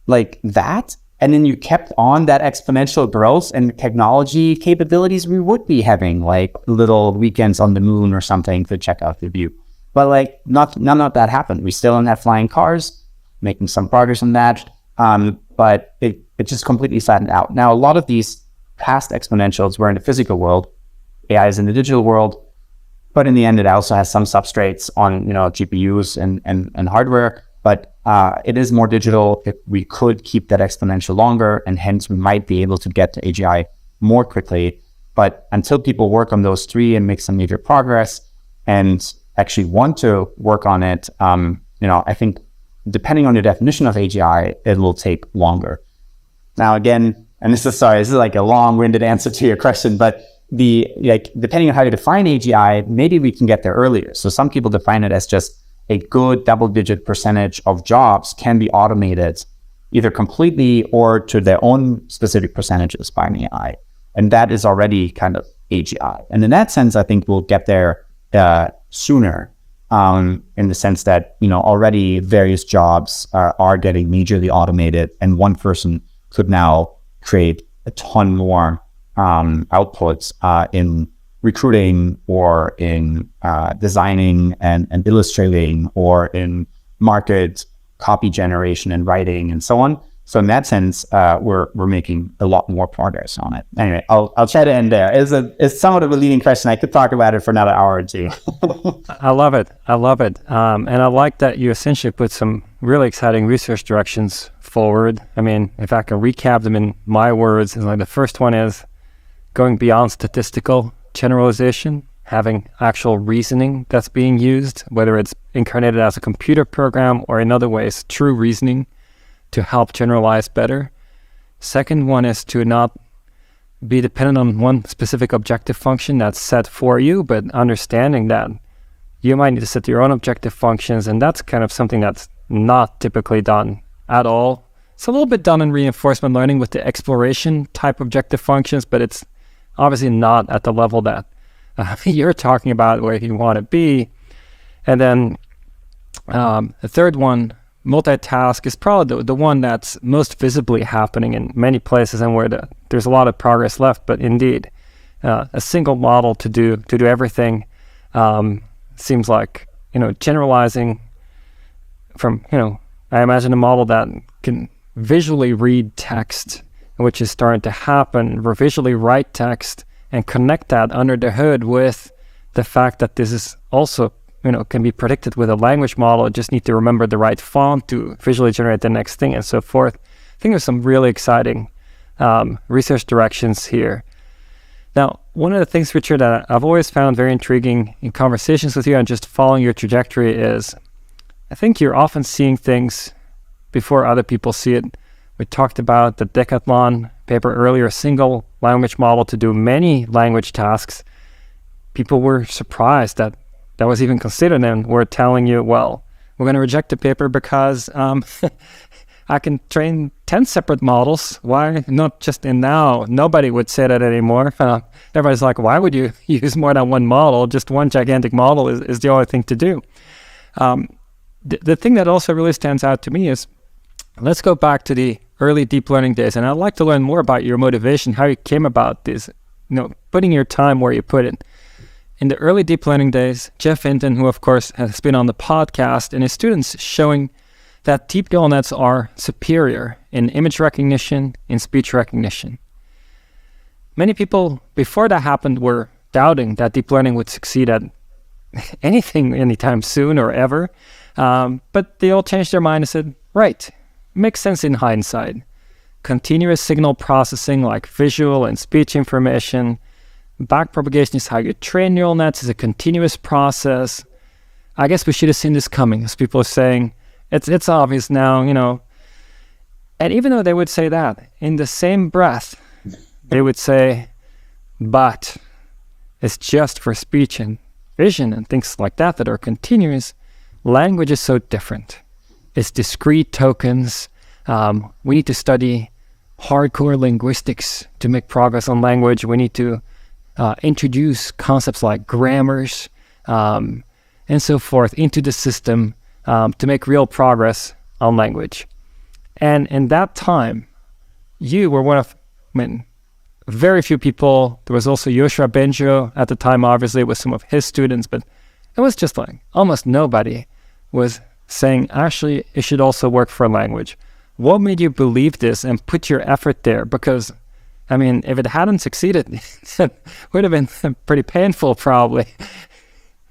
that, and then you kept on that exponential growth and technology capabilities, we would be having little weekends on the moon or something to check out the view. But none of that happened. We still don't have flying cars, making some progress on that. But it just completely flattened out. Now, a lot of these past exponentials were in the physical world. AI is in the digital world. But in the end, it also has some substrates on GPUs and hardware. But it is more digital. We could keep that exponential longer, and hence we might be able to get to AGI more quickly. But until people work on those three and make some major progress and actually want to work on it, I think depending on your definition of AGI, it will take longer. Now, again, and this is a long-winded answer to your question, but depending on how you define AGI, maybe we can get there earlier. So some people define it as just a good double-digit percentage of jobs can be automated either completely or to their own specific percentages by an AI. And that is already kind of AGI. And in that sense, I think we'll get there sooner, in the sense that, already various jobs are getting majorly automated, and one person could now create a ton more outputs in recruiting or in designing and illustrating or in market copy generation and writing and so on. So in that sense, we're making a lot more progress on it. Anyway, I'll try to end there. It's somewhat of a leading question. I could talk about it for another hour or two. I love it. And I like that you essentially put some really exciting research directions forward. I mean, if I can recap them in my words, it's like the first one is going beyond statistical generalization, having actual reasoning that's being used, whether it's incarnated as a computer program or in other ways, true reasoning to help generalize better. Second one is to not be dependent on one specific objective function that's set for you, but understanding that you might need to set your own objective functions, and that's kind of something that's not typically done at all. It's a little bit done in reinforcement learning with the exploration type objective functions, but it's obviously not at the level that you're talking about where you want to be. And then the third one, multitask, is probably the one that's most visibly happening in many places and where there's a lot of progress left. But indeed, a single model to do everything seems like, generalizing from, I imagine a model that can visually read text, which is starting to happen, or visually write text and connect that under the hood with the fact that this is also can be predicted with a language model. You just need to remember the right font to visually generate the next thing and so forth. I think there's some really exciting research directions here. Now, one of the things, Richard, that I've always found very intriguing in conversations with you and just following your trajectory is I think you're often seeing things before other people see it. We talked about the Decathlon paper earlier, a single language model to do many language tasks. People were surprised that was even considered, and we're telling you, well, we're going to reject the paper because I can train 10 separate models. Why not just in now? Nobody would say that anymore. Everybody's like, why would you use more than one model? Just one gigantic model is the only thing to do. The thing that also really stands out to me is, let's go back to the early deep learning days. And I'd like to learn more about your motivation, how you came about this, putting your time where you put it. In the early deep learning days, Jeff Hinton, who of course has been on the podcast, and his students showing that deep neural nets are superior in image recognition, in speech recognition. Many people before that happened were doubting that deep learning would succeed at anything anytime soon or ever. But they all changed their mind and said, right, makes sense in hindsight. Continuous signal processing like visual and speech information. Backpropagation is how you train neural nets. It's a continuous process. I guess we should have seen this coming, as people are saying. It's obvious now, And even though they would say that, in the same breath, they would say, but it's just for speech and vision and things like that are continuous. Language is so different. It's discrete tokens. We need to study hardcore linguistics to make progress on language. We need to introduce concepts like grammars and so forth into the system to make real progress on language. And in that time, you were one of, very few people. There was also Yoshua Benjo at the time, obviously, with some of his students, but it was just like almost nobody was saying, actually, it should also work for language. What made you believe this and put your effort there? Because if it hadn't succeeded, it would have been pretty painful, probably.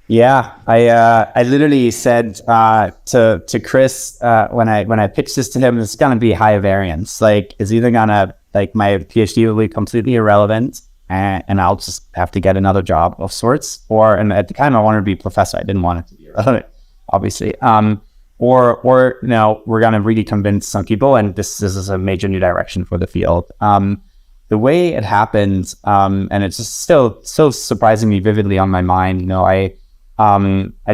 Yeah, I literally said to Chris when I pitched this to him, it's gonna be high variance. Like, it's either gonna my PhD will be completely irrelevant, and I'll just have to get another job of sorts, and at the time I wanted to be a professor. I didn't want it to be irrelevant, obviously. Or we're gonna really convince some people, and this is a major new direction for the field. The way it happened, and it's just still so surprisingly vividly on my mind. I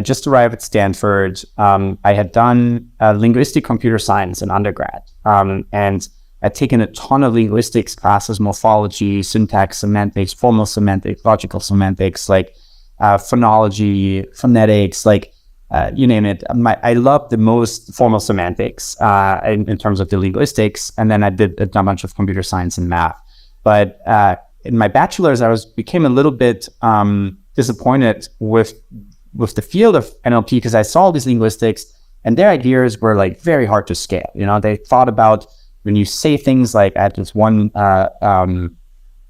just arrived at Stanford. I had done linguistic computer science in undergrad, and I'd taken a ton of linguistics classes: morphology, syntax, semantics, formal semantics, logical semantics, phonology, phonetics, you name it. I loved the most formal semantics in terms of the linguistics, and then I did a bunch of computer science and math. But in my bachelor's, became a little bit disappointed with the field of NLP, because I saw these linguistics and their ideas were like very hard to scale. They thought about when you say things like, at this one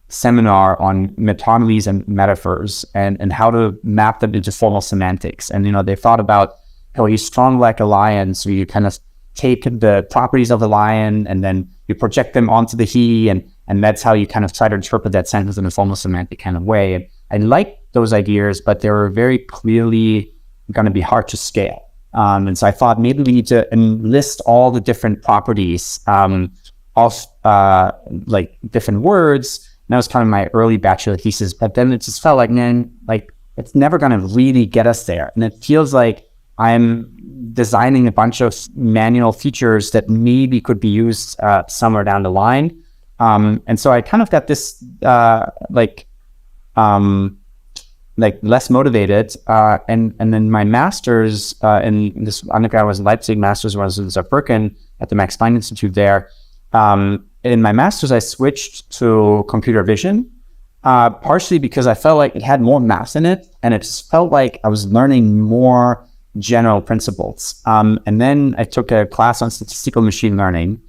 seminar on metonymies and metaphors and how to map them into formal semantics. And, they thought about how he's strong like a lion. So you kind of take the properties of the lion and then you project them onto the he, and that's how you kind of try to interpret that sentence in a formal semantic kind of way. And I liked those ideas, but they were very clearly going to be hard to scale. And so I thought maybe we need to enlist all the different properties of like different words. And that was kind of my early bachelor thesis, but then it just felt like, man, like it's never going to really get us there. And it feels like I'm designing a bunch of manual features that maybe could be used somewhere down the line. And so I kind of got this like less motivated. And then my master's in this undergrad was in Leipzig, master's was in Saarbrücken at the Max Planck Institute there. In my master's, I switched to computer vision, partially because I felt like it had more math in it, and it just felt like I was learning more general principles. And then I took a class on statistical machine learning,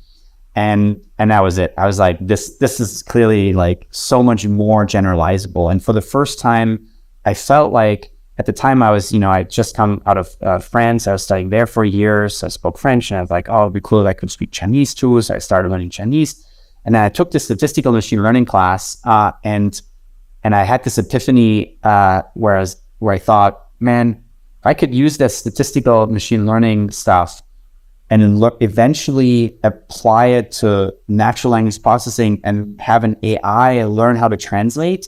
and that was it. I was like, this is clearly like so much more generalizable. And for the first time, I felt like at the time I was, I'd just come out of France. I was studying there for years. So I spoke French, and I was like, oh, it'd be cool if I could speak Chinese too. So I started learning Chinese. And then I took this statistical machine learning class, and I had this epiphany where I thought, man, if I could use this statistical machine learning stuff and eventually apply it to natural language processing and have an AI learn how to translate,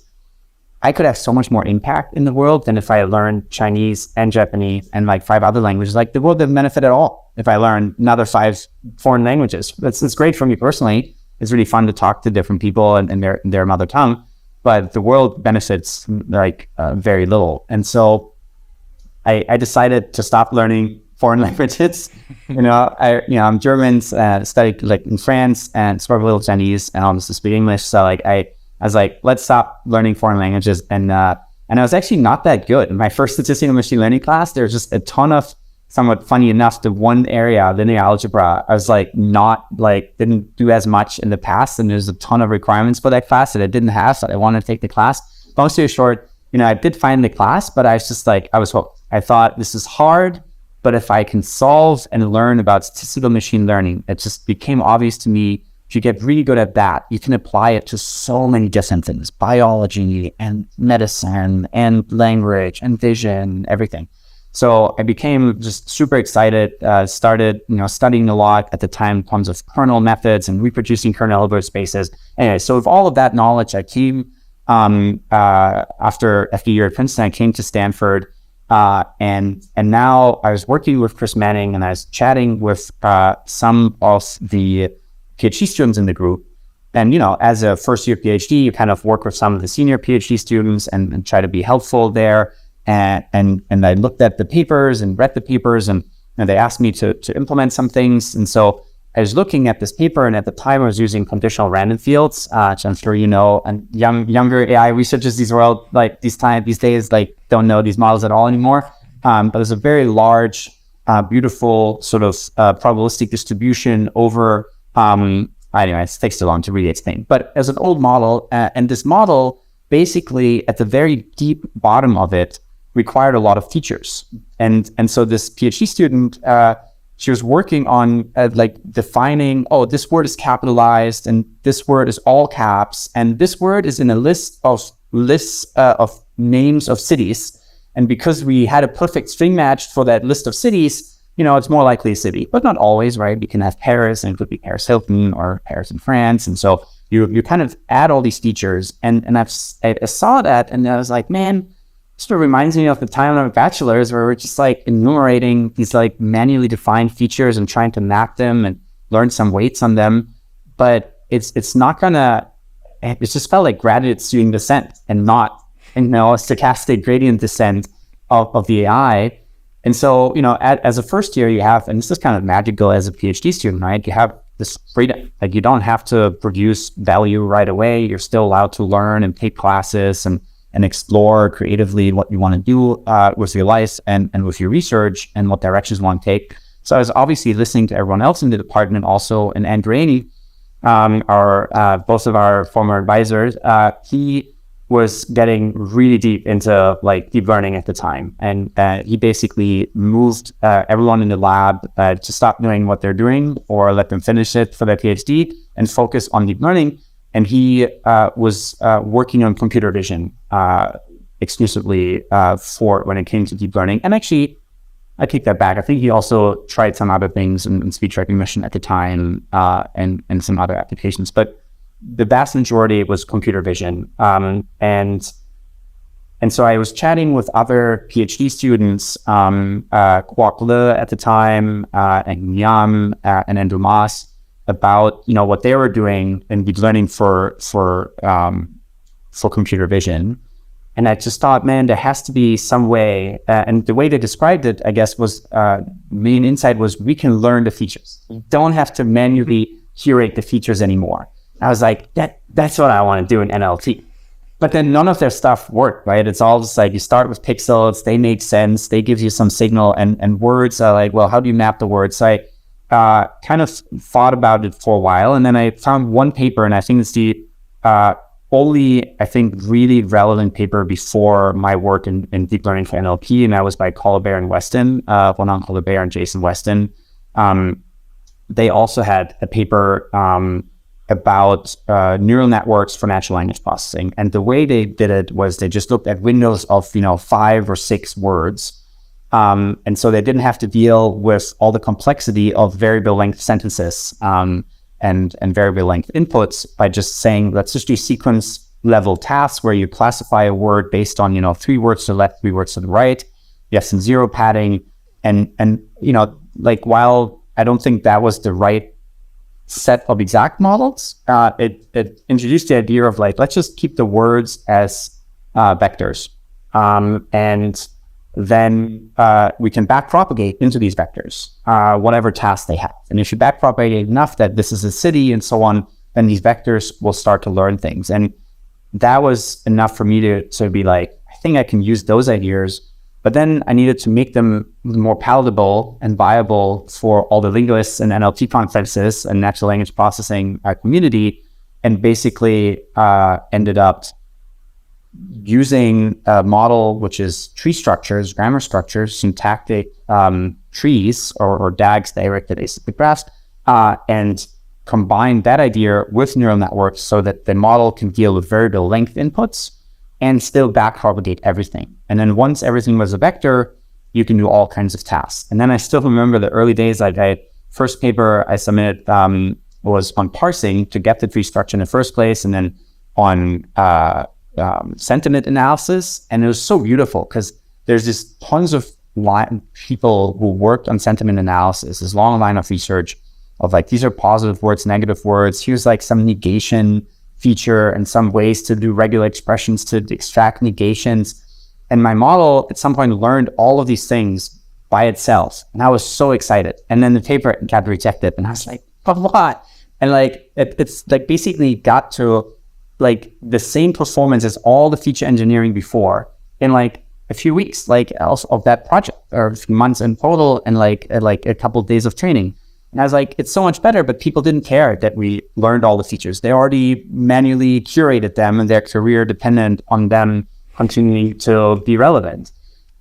I could have so much more impact in the world than if I learned Chinese and Japanese and like 5 other languages. Like the world doesn't benefit at all if I learn another 5 foreign languages. It's great for me personally. It's really fun to talk to different people and their mother tongue, but the world benefits like very little. And so I decided to stop learning foreign languages. I'm German, studied like in France and spoke a little Chinese and almost speak English. So like I was like, let's stop learning foreign languages. And I was actually not that good. In my first statistical machine learning class, there was just a ton of, somewhat funny enough, the one area, linear algebra, I was like didn't do as much in the past. And there's a ton of requirements for that class that I didn't have. So I wanted to take the class. Long story short, I did find the class, but I was just like, I was hooked. I thought this is hard, but if I can solve and learn about statistical machine learning, it just became obvious to me. If you get really good at that, you can apply it to so many different things, biology and medicine and language and vision, everything. So I became just super excited, started, studying a lot at the time in terms of kernel methods and reproducing kernel elbow spaces. Anyway, so with all of that knowledge, I came, after a year at Princeton, I came to Stanford, and now I was working with Chris Manning, and I was chatting with some of the PhD students in the group. And, as a first year PhD, you kind of work with some of the senior PhD students and try to be helpful there. And I looked at the papers and read the papers, and they asked me to implement some things. And so I was looking at this paper, and at the time I was using conditional random fields, which I'm sure and younger AI researchers these days don't know these models at all anymore. But there's a very large, beautiful sort of probabilistic distribution over. Anyway, it takes too long to really explain. But as an old model, and this model basically at the very deep bottom of it required a lot of features. And so this PhD student, she was working on defining, this word is capitalized and this word is all caps. And this word is in a list of names of cities. And because we had a perfect string match for that list of cities, it's more likely a city, but not always, right? You can have Paris, and it could be Paris Hilton or Paris in France. And so you kind of add all these features. And I saw that, and I was like, man, sort of reminds me of the time of my bachelor's where we're just like enumerating these like manually defined features and trying to map them and learn some weights on them. But it's not gonna, it just felt like gradient student descent and not, a stochastic gradient descent of the AI. And so, as a first year you have, and this is kind of magical as a PhD student, right? You have this freedom. Like, you don't have to produce value right away. You're still allowed to learn and take classes and explore creatively what you want to do with your life and with your research and what directions you want to take. So I was obviously listening to everyone else in the department also, and Andrew Rainey, both of our former advisors, he was getting really deep into like deep learning at the time. And he basically moved everyone in the lab to stop doing what they're doing or let them finish it for their PhD and focus on deep learning. And he was working on computer vision exclusively for when it came to deep learning. And actually, I take that back. I think he also tried some other things in speech recognition at the time and some other applications. But the vast majority was computer vision. And so I was chatting with other PhD students, Kwok Le at the time, and Yam and Andrew Maas, about what they were doing in deep learning for computer vision. And I just thought, man, there has to be some way. And the way they described it, I guess, was main insight was we can learn the features. You don't have to manually curate the features anymore. I was like, that's what I want to do in NLP. But then none of their stuff worked, right? It's all just like you start with pixels, they make sense, they give you some signal, and words are like, well, how do you map the words? So I kind of thought about it for a while, and then I found one paper, and I think it's the only, I think, really relevant paper before my work in deep learning for NLP, and that was by Colbert and Weston, Ronan Colbert and Jason Weston. They also had a paper about neural networks for natural language processing. And the way they did it was they just looked at windows of 5 or 6 words. And so they didn't have to deal with all the complexity of variable length sentences and variable length inputs by just saying, let's just do sequence level tasks where you classify a word based on 3 words to the left, 3 words to the right. You have some zero padding. And like, while I don't think that was the right set of exact models, it introduced the idea of like, let's just keep the words as vectors. And then we can backpropagate into these vectors, whatever tasks they have. And if you backpropagate enough that this is a city and so on, then these vectors will start to learn things. And that was enough for me to be like, I think I can use those ideas. But then I needed to make them more palatable and viable for all the linguists and NLP conferences and natural language processing community, and basically ended up using a model which is tree structures, grammar structures, syntactic trees or DAGs, directed acyclic graphs, and combine that idea with neural networks so that the model can deal with variable length inputs and still backpropagate everything. And then once everything was a vector, you can do all kinds of tasks. And then I still remember the early days, like first paper I submitted was on parsing to get the tree structure in the first place, and then on sentiment analysis. And it was so beautiful because there's just tons of people who worked on sentiment analysis, this long line of research of like, these are positive words, negative words. Here's like some negation feature and some ways to do regular expressions to extract negations. And my model at some point learned all of these things by itself. And I was so excited. And then the paper got rejected. And I was like, but what? And like, it's like basically got to like the same performance as all the feature engineering before in like a few weeks, like also of that project, or a few months in total, and like a couple of days of training. And I was like, it's so much better, but people didn't care that we learned all the features. They already manually curated them, and their career depended on them continuing to be relevant.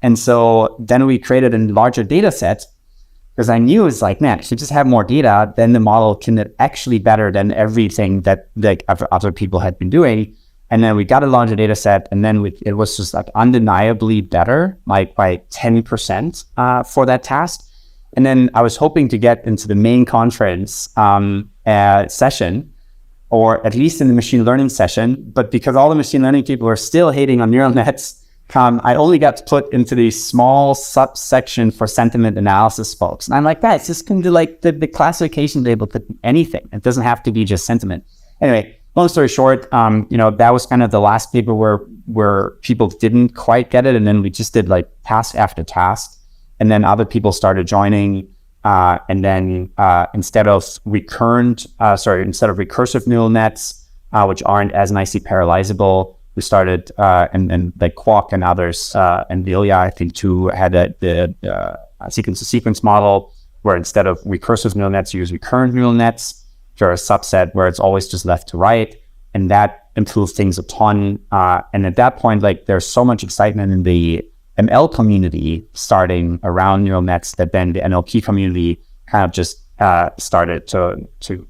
And so then we created a larger data set, because I knew it's like, man, if you just have more data, then the model can actually better than everything that like other people had been doing. And then we got a larger data set, and then it was just like undeniably better, like by 10% for that task. And then I was hoping to get into the main conference session, or at least in the machine learning session. But because all the machine learning people are still hating on neural nets, I only got put into the small subsection for sentiment analysis folks. And I'm like, guys, this can do like the classification label could be anything. It doesn't have to be just sentiment. Anyway, long story short, that was kind of the last paper where people didn't quite get it. And then we just did like task after task. And then other people started joining. And then instead of recursive neural nets, which aren't as nicely parallelizable, we started, and like Quark and others, and Velia, I think too, had the sequence-to-sequence model, where instead of recursive neural nets, you use recurrent neural nets. There are a subset where it's always just left to right, and that improved things a ton. And at that point, like there's so much excitement in the ML community starting around neural nets that then the NLP community kind of just started to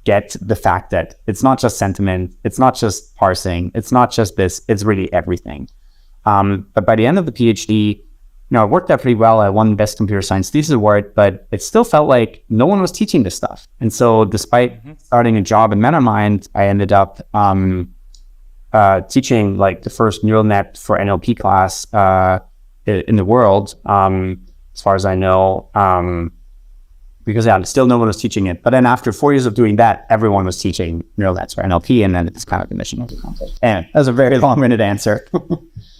get the fact that it's not just sentiment, it's not just parsing, it's not just this, it's really everything. But by the end of the PhD, it worked out pretty well. I won Best Computer Science Thesis Award, but it still felt like no one was teaching this stuff. And so despite starting a job in MetaMind, I ended up teaching like the first neural net for NLP class in the world, as far as I know, because still no one was teaching it. But then after 4 years of doing that, everyone was teaching neural nets for NLP, and then it's kind of the mission of the concept. And that was a very long-winded answer.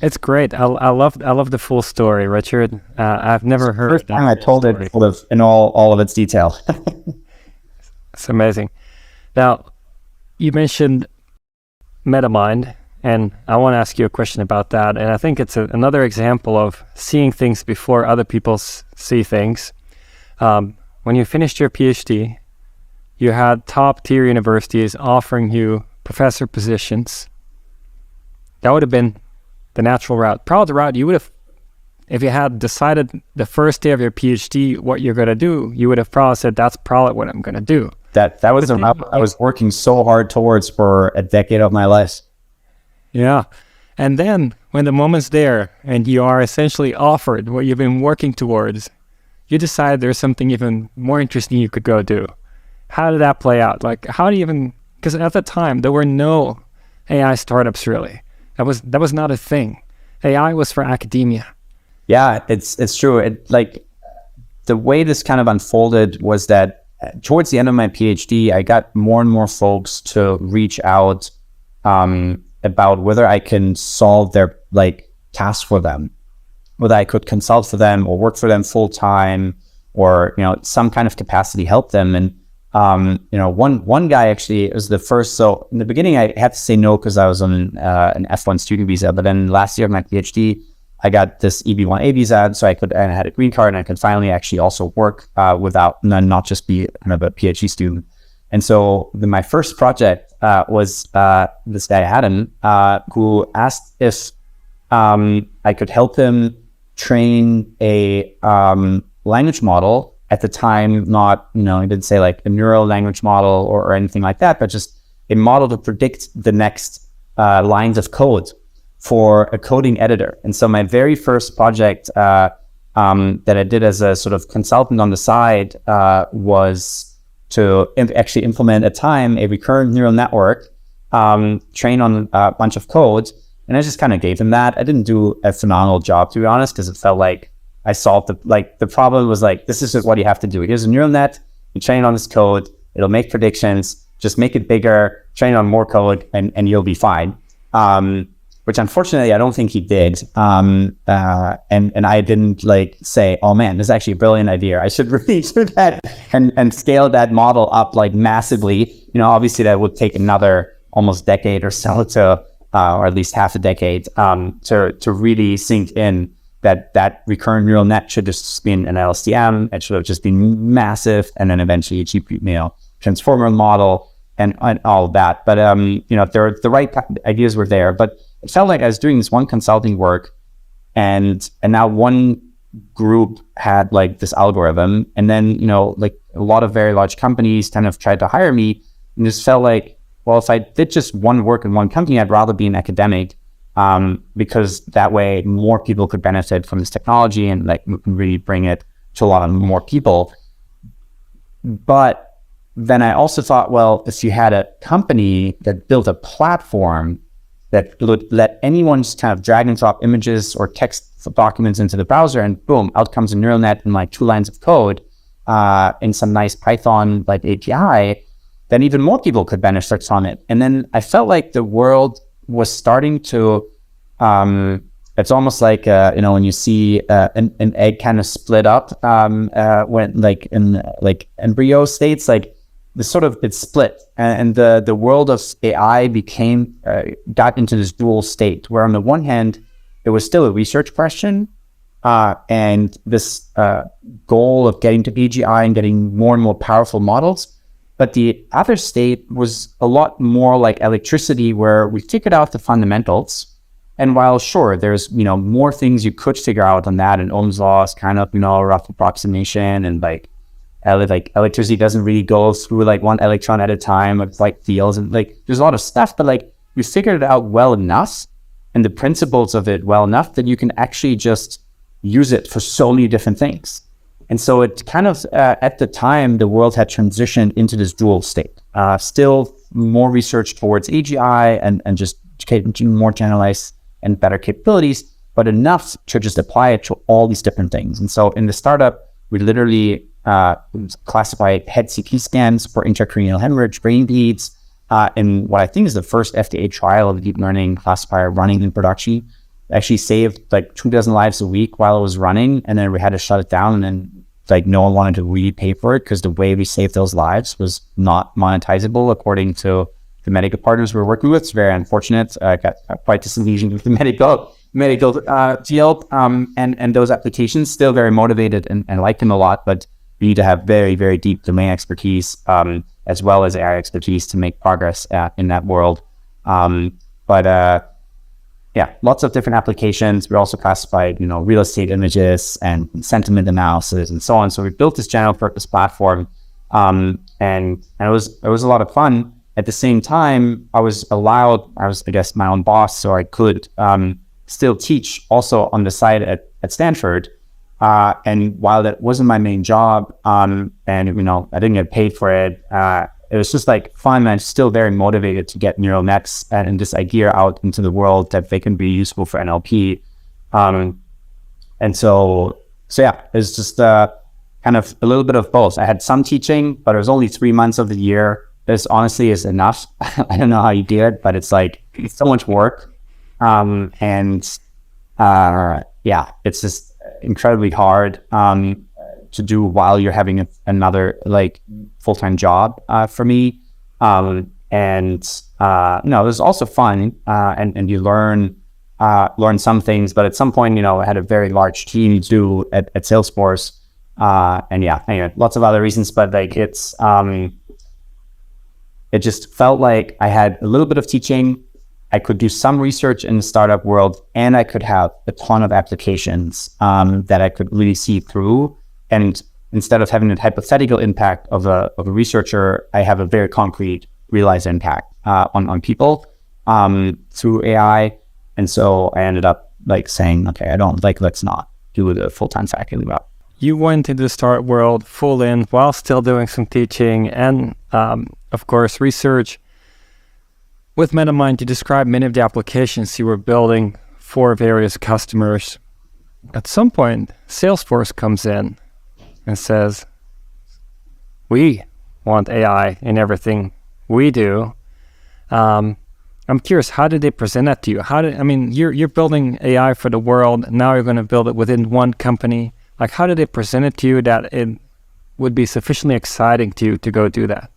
It's great. I love the full story, Richard. I've never heard first time I told it in all of its detail. It's amazing. Now, you mentioned MetaMind, and I want to ask you a question about that. And I think it's another example of seeing things before other people see things. When you finished your PhD, you had top-tier universities offering you professor positions. That would have been the natural route. Probably the route you would have, if you had decided the first day of your PhD what you're going to do, you would have probably said, that's probably what I'm going to do. That was the route I was working so hard towards for a decade of my life. Yeah. And then when the moment's there and you are essentially offered what you've been working towards, you decide there's something even more interesting you could go do. How did that play out? Like, how do you even, because at the time there were no AI startups really. That was not a thing. AI was for academia. Yeah, it's true. Like the way this kind of unfolded was that towards the end of my PhD, I got more and more folks to reach out about whether I can solve their tasks for them, whether I could consult for them or work for them full time, or some kind of capacity help them. And one guy actually was the first. So in the beginning, I had to say no because I was on an F1 student visa. But then last year of my PhD, I got this EB1A visa, so I had a green card, and I could finally actually also work without not just be kind of a PhD student. And so my first project was this guy Adam, who asked if I could help him train a language model. At the time, not, he didn't say like a neural language model or anything like that, but just a model to predict the next lines of code for a coding editor. And so my very first project that I did as a sort of consultant on the side was to actually implement at time a recurrent neural network trained on a bunch of code. And I just kind of gave him that. I didn't do a phenomenal job, to be honest, because it felt like I solved the problem was like, this is just what you have to do. Here's a neural net, you train on this code, it'll make predictions, just make it bigger, train on more code, and you'll be fine. Which unfortunately, I don't think he did. And I didn't say, oh man, this is actually a brilliant idea. I should really do that and scale that model up massively. Obviously that would take another almost decade or so to, or at least half a decade to really sink in that recurrent neural net should just be an LSTM. It should have just been massive, and then eventually a GPU, transformer model and all of that. But the right ideas were there. But it felt like I was doing this one consulting work, and now one group had this algorithm, and then a lot of very large companies kind of tried to hire me, and just felt like, well, if I did just one work in one company, I'd rather be an academic. Because that way more people could benefit from this technology and really bring it to a lot of more people. But then I also thought, well, if you had a company that built a platform that would let anyone just kind of drag and drop images or text documents into the browser, and boom, out comes a neural net in 2 lines of code in some nice Python API, then even more people could benefit from it. And then I felt like the world was starting to it's almost like, when you see an egg kind of split up when like in like embryo states, like it's split. And the world of AI got into this dual state where on the one hand, it was still a research question. And this goal of getting to AGI and getting more and more powerful models. But the other state was a lot more like electricity, where we figured out the fundamentals. And while sure, there's, more things you could figure out on that, and Ohm's law is kind of, a rough approximation, and like electricity doesn't really go through like one electron at a time. It's like fields, and like there's a lot of stuff, but like we figured it out well enough and the principles of it well enough that you can actually just use it for so many different things. And so it kind of, at the time, the world had transitioned into this dual state. Still more research towards AGI and just more generalized and better capabilities, but enough to just apply it to all these different things. And so in the startup, we literally classify head CT scans for intracranial hemorrhage, brain bleeds, in what I think is the first FDA trial of a deep learning classifier running in production. Actually saved like 24 lives a week while it was running, and then we had to shut it down, and then like no one wanted to really pay for it because the way we saved those lives was not monetizable according to the medical partners we're working with. It's very unfortunate. I got quite disillusioned with the medical field, and those applications. Still very motivated and like them a lot, but you need to have very, very deep domain expertise as well as AI expertise to make progress in that world. Yeah, lots of different applications. We also classified, real estate images and sentiment analysis and so on. So we built this general purpose platform, and it was a lot of fun. At the same time, I was, I guess, my own boss, so I could still teach also on the side at Stanford. And while that wasn't my main job, and I didn't get paid for it, it was just like fun. I'm still very motivated to get neural nets and this idea out into the world that they can be useful for NLP. And so yeah, it's just kind of a little bit of both. I had some teaching, but it was only 3 months of the year. This honestly is enough. I don't know how you do it, but it's like, it's so much work. Yeah, it's just incredibly hard to do while you're having another like full-time job for me. It was also fun, and you learn some things, but at some point, I had a very large team to do at Salesforce. Anyway, lots of other reasons, but like it just felt like I had a little bit of teaching. I could do some research in the startup world, and I could have a ton of applications that I could really see through. And instead of having a hypothetical impact of a researcher, I have a very concrete, realized impact on people through AI. And so I ended up like saying, okay, let's not do the full-time faculty route. You went into the startup world full in while still doing some teaching and, of course, research. With MetaMind, you described many of the applications you were building for various customers. At some point, Salesforce comes in and says, we want AI in everything we do. I'm curious, how did they present that to you? You're building AI for the world. Now you're going to build it within one company. Like, how did they present it to you that it would be sufficiently exciting to go do that?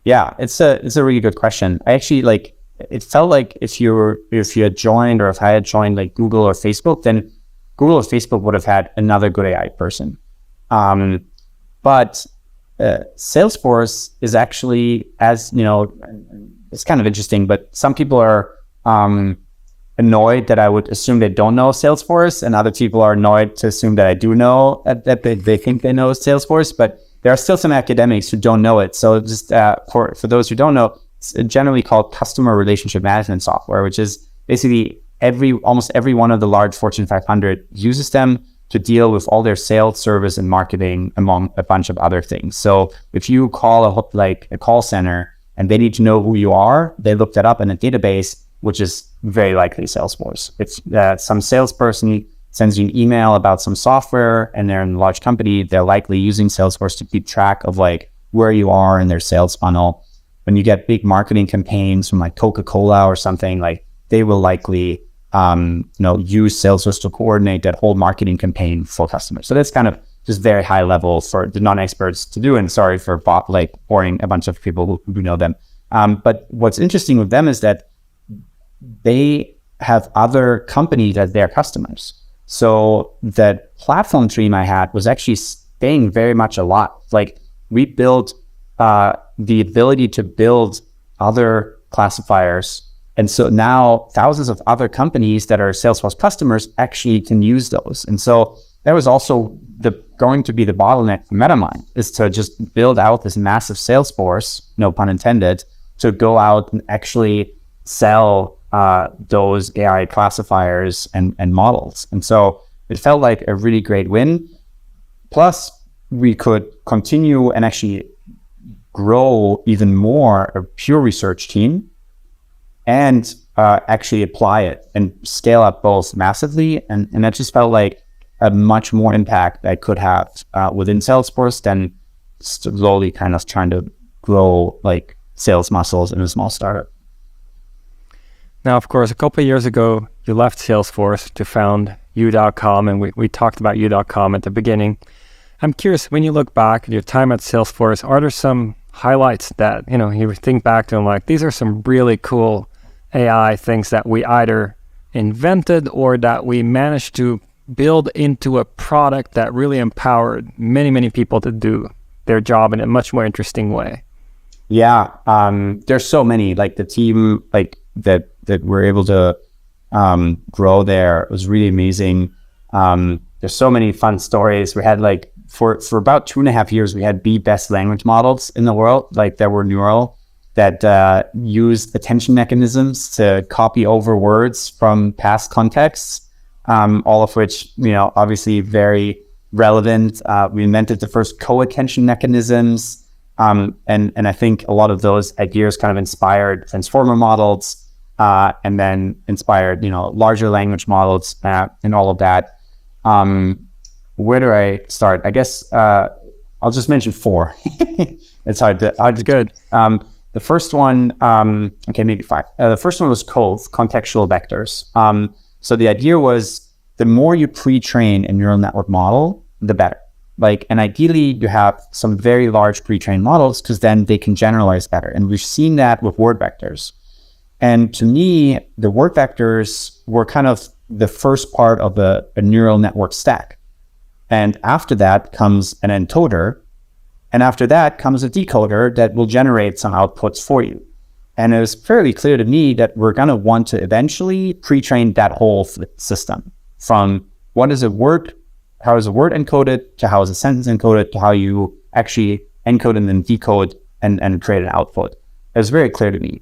Yeah, it's a really good question. I actually it felt like if you had joined, or if I had joined like Google or Facebook, then Google or Facebook would have had another good AI person. But Salesforce is actually, it's kind of interesting, but some people are annoyed that I would assume they don't know Salesforce, and other people are annoyed to assume that I do know, that they think they know Salesforce, but there are still some academics who don't know it. So just for those who don't know, it's generally called customer relationship management software, which is basically almost every one of the large Fortune 500 uses them to deal with all their sales, service, and marketing, among a bunch of other things. So if you call a call center and they need to know who you are, they look that up in a database, which is very likely Salesforce. If some salesperson sends you an email about some software and they're in a large company, they're likely using Salesforce to keep track of like where you are in their sales funnel. When you get big marketing campaigns from like Coca-Cola or something, like they will likely use Salesforce to coordinate that whole marketing campaign for customers. So that's kind of just very high level for the non-experts to do. And sorry for boring a bunch of people who know them. But what's interesting with them is that they have other companies as their customers. So that platform dream I had was actually staying very much alive. Like we built the ability to build other classifiers. And so now thousands of other companies that are Salesforce customers actually can use those. And so that was also going to be the bottleneck for MetaMind, is to just build out this massive Salesforce, no pun intended, to go out and actually sell those AI classifiers and models. And so it felt like a really great win. Plus, we could continue and actually grow even more a pure research team and actually apply it and scale up both massively. And that just felt like a much more impact I could have within Salesforce than slowly kind of trying to grow like sales muscles in a small startup. Now, of course, a couple of years ago, you left Salesforce to found U.com, and we talked about U.com at the beginning. I'm curious, when you look back at your time at Salesforce, are there some highlights that, you think back to and like, these are some really cool AI things that we either invented or that we managed to build into a product that really empowered many, many people to do their job in a much more interesting way? Yeah, there's so many, like the team, like that we're able to grow there was really amazing. There's so many fun stories. We had like for about 2.5 years, we had the best language models in the world, like that were neural, that used attention mechanisms to copy over words from past contexts, all of which, obviously very relevant. We invented the first co-attention mechanisms. And I think a lot of those ideas kind of inspired transformer models, and then inspired, larger language models, and all of that. Where do I start? I guess I'll just mention 4. It's hard to. Good. The first one, okay, maybe 5. The first one was COVE, contextual vectors. So the idea was the more you pre-train a neural network model, the better. And ideally you have some very large pre-trained models because then they can generalize better. And we've seen that with word vectors. And to me, the word vectors were kind of the first part of a neural network stack. And after that comes an encoder. And after that comes a decoder that will generate some outputs for you. And it was fairly clear to me that we're going to want to eventually pre-train that whole system, from how is a word encoded, to how is a sentence encoded, to how you actually encode and then decode and create an output. It was very clear to me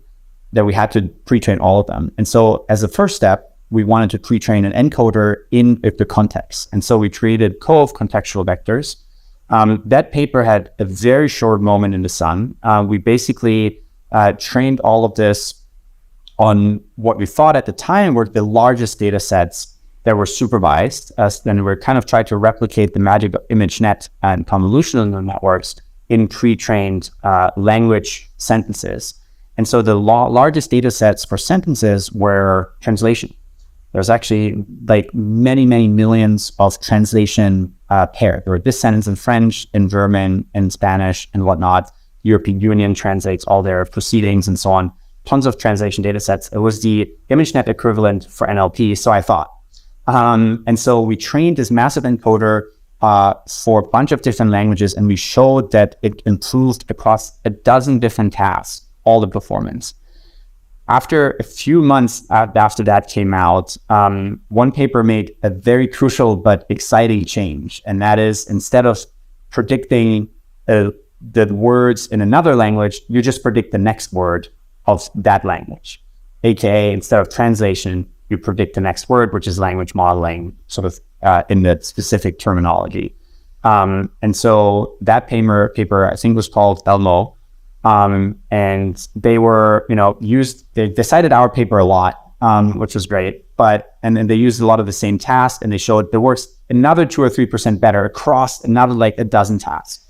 that we had to pre-train all of them. And so as a first step, we wanted to pre-train an encoder in the context. And so we created COVE, contextual vectors. That paper had a very short moment in the sun. We basically trained all of this on what we thought at the time were the largest data sets that were supervised. Then we're kind of trying to replicate the magic of ImageNet and convolutional neural networks in pre-trained language sentences. And so the largest data sets for sentences were translation. There's actually like many, many millions of translation pairs. There were this sentence in French, in German, in Spanish, and whatnot. European Union translates all their proceedings and so on. Tons of translation data sets. It was the ImageNet equivalent for NLP, so I thought. And so we trained this massive encoder for a bunch of different languages, and we showed that it improved across a dozen different tasks, all the performance. After a few months after that came out, one paper made a very crucial but exciting change. And that is, instead of predicting the words in another language, you just predict the next word of that language. AKA, instead of translation, you predict the next word, which is language modeling, sort of in the specific terminology. And so that paper, I think was called Elmo. And they were, they cited our paper a lot, which was great, and then they used a lot of the same tasks, and they showed it works another 2 or 3% better across another like a dozen tasks.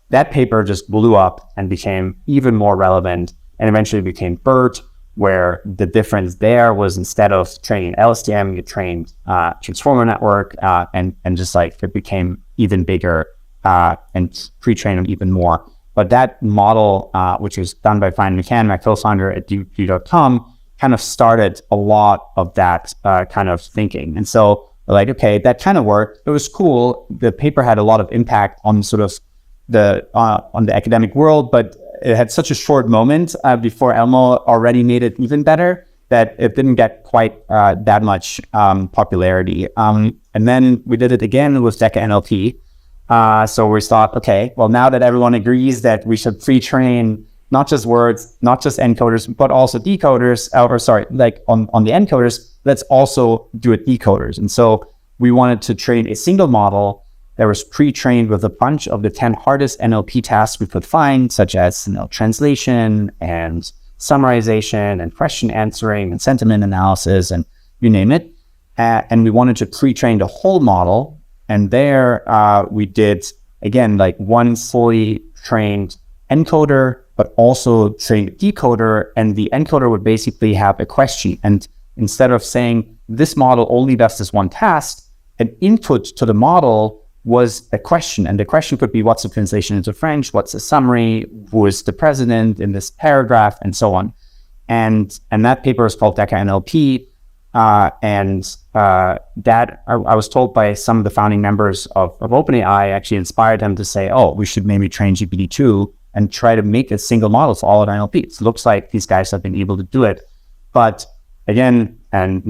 That paper just blew up and became even more relevant, and eventually became BERT, where the difference there was instead of training LSTM, you trained transformer network, and just like it became even bigger and pre-trained even more. But that model, which was done by Brian McCann, my co-founder at D.com, kind of started a lot of that kind of thinking. And so we're like, okay, that kind of worked. It was cool. The paper had a lot of impact on sort of on the academic world, but it had such a short moment before Elmo already made it even better that it didn't get quite that much popularity. And then we did it again with DecaNLP. So we thought, okay, well, now that everyone agrees that we should pre-train not just words, not just encoders, but also decoders, on the encoders, let's also do it decoders. And so we wanted to train a single model that was pre-trained with a bunch of the 10 hardest NLP tasks we could find, such as translation and summarization and question answering and sentiment analysis and you name it. And we wanted to pre-train the whole model. And there we did, again, like one fully trained encoder, but also trained a decoder. And the encoder would basically have a question. And instead of saying this model only does this one task, an input to the model was a question. And the question could be, what's the translation into French? What's the summary? Who is the president in this paragraph? And so on. And that paper is called DecaNLP. That I was told by some of the founding members of OpenAI actually inspired them to say, oh, we should maybe train GPT-2 and try to make a single model for all of NLP. It looks like these guys have been able to do it. But again, and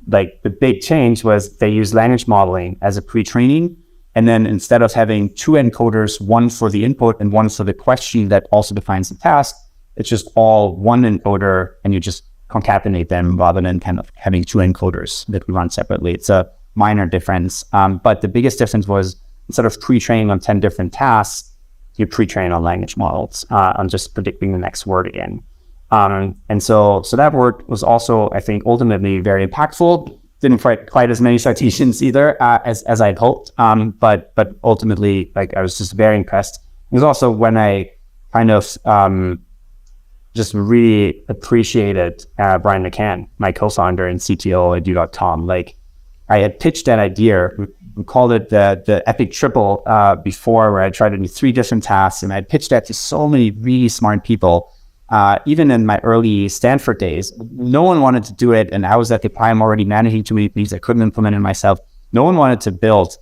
like the big change was they used language modeling as a pre-training. And then instead of having two encoders, one for the input and one for the question that also defines the task, it's just all one encoder and you just concatenate them rather than kind of having two encoders that we run separately. It's a minor difference. But the biggest difference was instead of pre-training on 10 different tasks, you pre-train on language models on just predicting the next word again. And so that work was also, I think, ultimately very impactful. Didn't quite as many citations either as I'd hoped. But ultimately, like I was just very impressed. It was also when I kind of just really appreciated Brian McCann, my co-founder and CTO at D.com. Like I had pitched that idea. We called it the epic triple before, where I tried to do 3 different tasks, and I pitched that to so many really smart people. Even in my early Stanford days, no one wanted to do it. And I was at the time already managing too many things. I couldn't implement it myself. No one wanted to build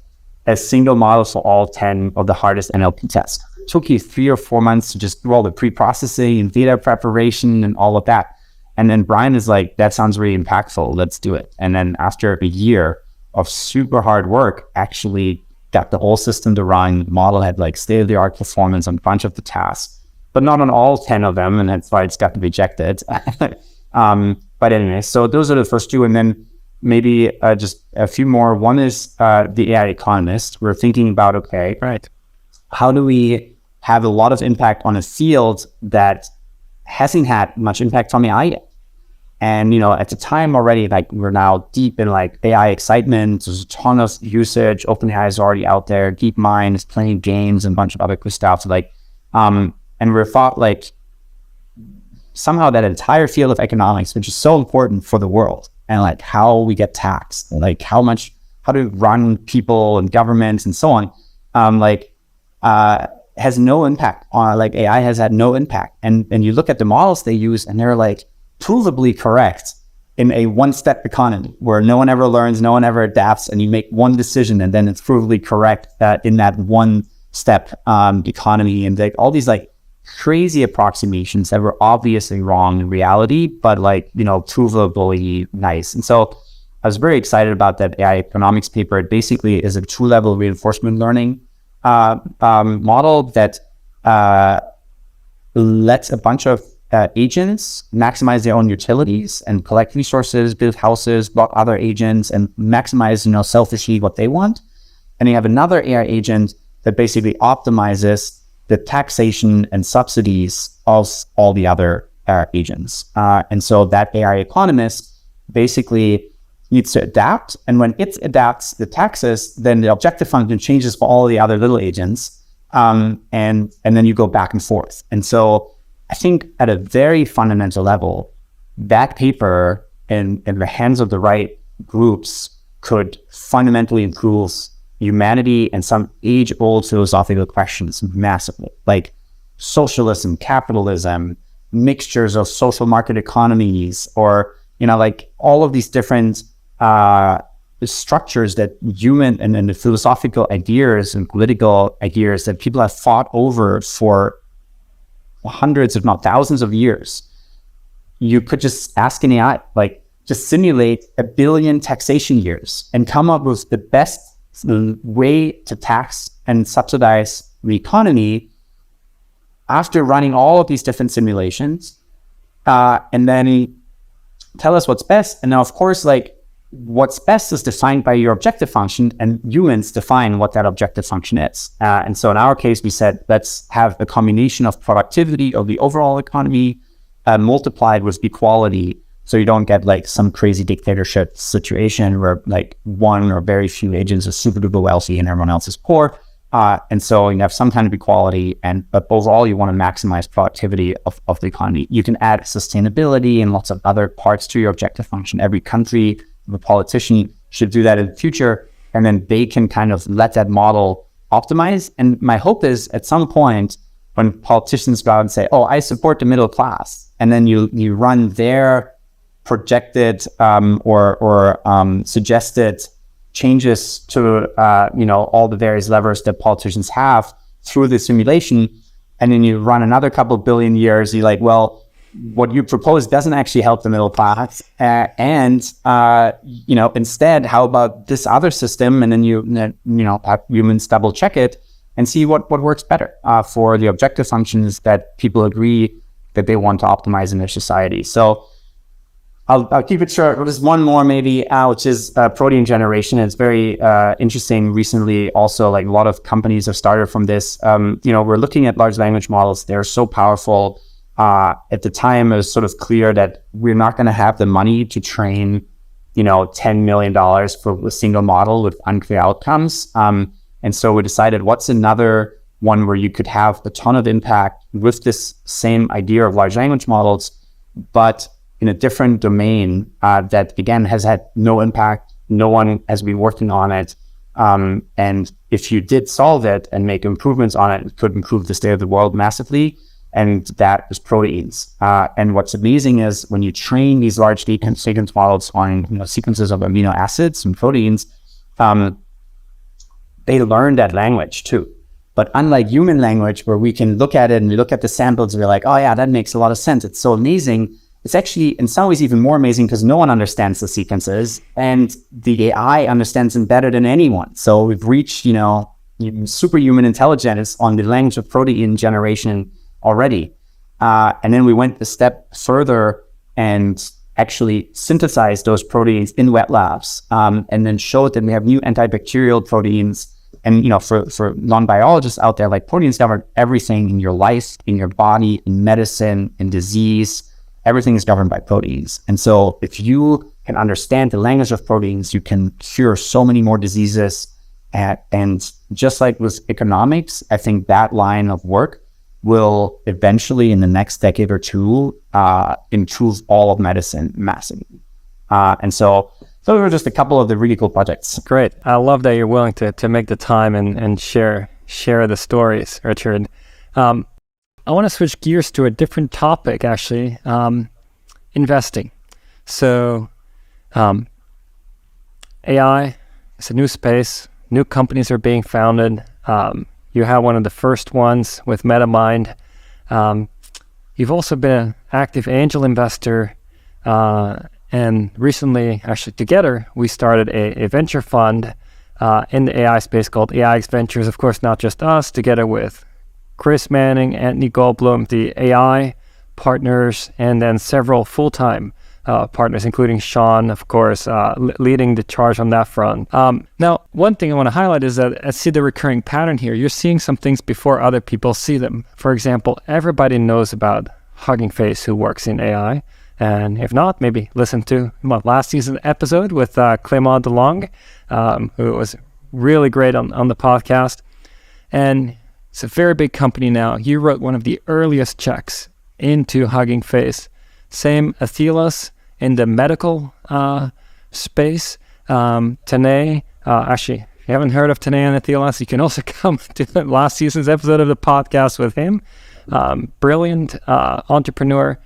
a single model for all 10 of the hardest NLP tests. It took you 3 or 4 months to just do all the pre-processing and data preparation and all of that. And then Brian is like, that sounds really impactful. Let's do it. And then after a year of super hard work, actually got the whole system to run. The model had like state-of-the-art performance on a bunch of the tasks, but not on all 10 of them, and that's why it's got rejected. But anyway, so those are the first 2, and then maybe just a few more. One is the AI Economist. We're thinking about, okay, right, how do we have a lot of impact on a field that hasn't had much impact on AI yet? And, at the time already, like we're now deep in like AI excitement. There's a ton of usage. OpenAI is already out there. DeepMind is playing games and a bunch of other cool stuff. So like, and we thought like somehow that entire field of economics, which is so important for the world, and like how we get taxed, and like how to run people and governments and so on, has no impact on, like AI has had no impact. And you look at the models they use and they're like provably correct in a one-step economy where no one ever learns, no one ever adapts, and you make one decision and then it's provably correct in that one step economy. And like all these like crazy approximations that were obviously wrong in reality, but like, provably nice. And so I was very excited about that AI economics paper. It basically is a 2-level reinforcement learning model that lets a bunch of agents maximize their own utilities and collect resources, build houses, block other agents, and maximize, selfishly what they want. And you have another AI agent that basically optimizes the taxation and subsidies of all the other agents. And so that AI economist basically needs to adapt. And when it adapts the taxes, then the objective function changes for all the other little agents. And then you go back and forth. And so I think at a very fundamental level, that paper in the hands of the right groups could fundamentally improve humanity and some age-old philosophical questions massively, like socialism, capitalism, mixtures of social market economies, or, like all of these different structures that human and the philosophical ideas and political ideas that people have fought over for hundreds, if not thousands of years. You could just ask an AI, like, just simulate 1 billion taxation years and come up with the best way to tax and subsidize the economy after running all of these different simulations, and then tell us what's best. And now, of course, like, what's best is defined by your objective function, and humans define what that objective function is. And so in our case, we said, let's have a combination of productivity of the overall economy multiplied with equality, so you don't get like some crazy dictatorship situation where like one or very few agents are super duper wealthy and everyone else is poor. And so you have some kind of equality, but overall you want to maximize productivity of the economy. You can add sustainability and lots of other parts to your objective function. Every country, the politician should do that in the future, and then they can kind of let that model optimize. And my hope is at some point when politicians go out and say, oh, I support the middle class, and then you run their projected or suggested changes to all the various levers that politicians have through the simulation, and then you run another couple of billion years, you're like, well, what you propose doesn't actually help the middle class, instead, how about this other system? And then you have humans double check it and see what works better for the objective functions that people agree that they want to optimize in their society. So I'll keep it short. There's one more maybe, which is protein generation. It's very interesting. Recently, also, like, a lot of companies have started from this. We're looking at large language models. They're so powerful. At the time, it was sort of clear that we're not going to have the money to train, $10 million for a single model with unclear outcomes. And so we decided, what's another one where you could have a ton of impact with this same idea of large language models, but in a different domain that, again, has had no impact. No one has been working on it. And if you did solve it and make improvements on it, it could improve the state of the world massively. And that is proteins. And what's amazing is when you train these large sequence models on sequences of amino acids and proteins, they learn that language too. But unlike human language, where we can look at it and we look at the samples and we're like, oh yeah, that makes a lot of sense. It's so amazing. It's actually in some ways even more amazing because no one understands the sequences, and the AI understands them better than anyone. So we've reached, superhuman intelligence on the language of protein generation already. And then we went a step further and actually synthesized those proteins in wet labs, and then showed that we have new antibacterial proteins. And, for non-biologists out there, like, proteins govern everything in your life, in your body, in medicine, in disease. Everything is governed by proteins. And so if you can understand the language of proteins, you can cure so many more diseases. And just like with economics, I think that line of work will eventually, in the next decade or two, improve all of medicine massively. And so those are just a couple of the really cool projects. Great. I love that you're willing to make the time and share the stories, Richard. I want to switch gears to a different topic, actually, investing. So AI is a new space. New companies are being founded. You have one of the first ones with MetaMind. You've also been an active angel investor. And recently, actually together, we started a venture fund in the AI space called AIX Ventures. Of course, not just us, together with Chris Manning, Anthony Goldblum, the AI partners, and then several full-time partners, including Sean, of course, leading the charge on that front. Now, one thing I want to highlight is that I see the recurring pattern here. You're seeing some things before other people see them. For example, everybody knows about Huggingface, who works in AI. And if not, maybe listen to last season's episode with Clément DeLonge, who was really great on the podcast. And it's a very big company now. You wrote one of the earliest checks into Huggingface. Same Athelas in the medical space. Tanay, actually, if you haven't heard of Tanay and Athelas, you can also come to the last season's episode of the podcast with him. Brilliant entrepreneur.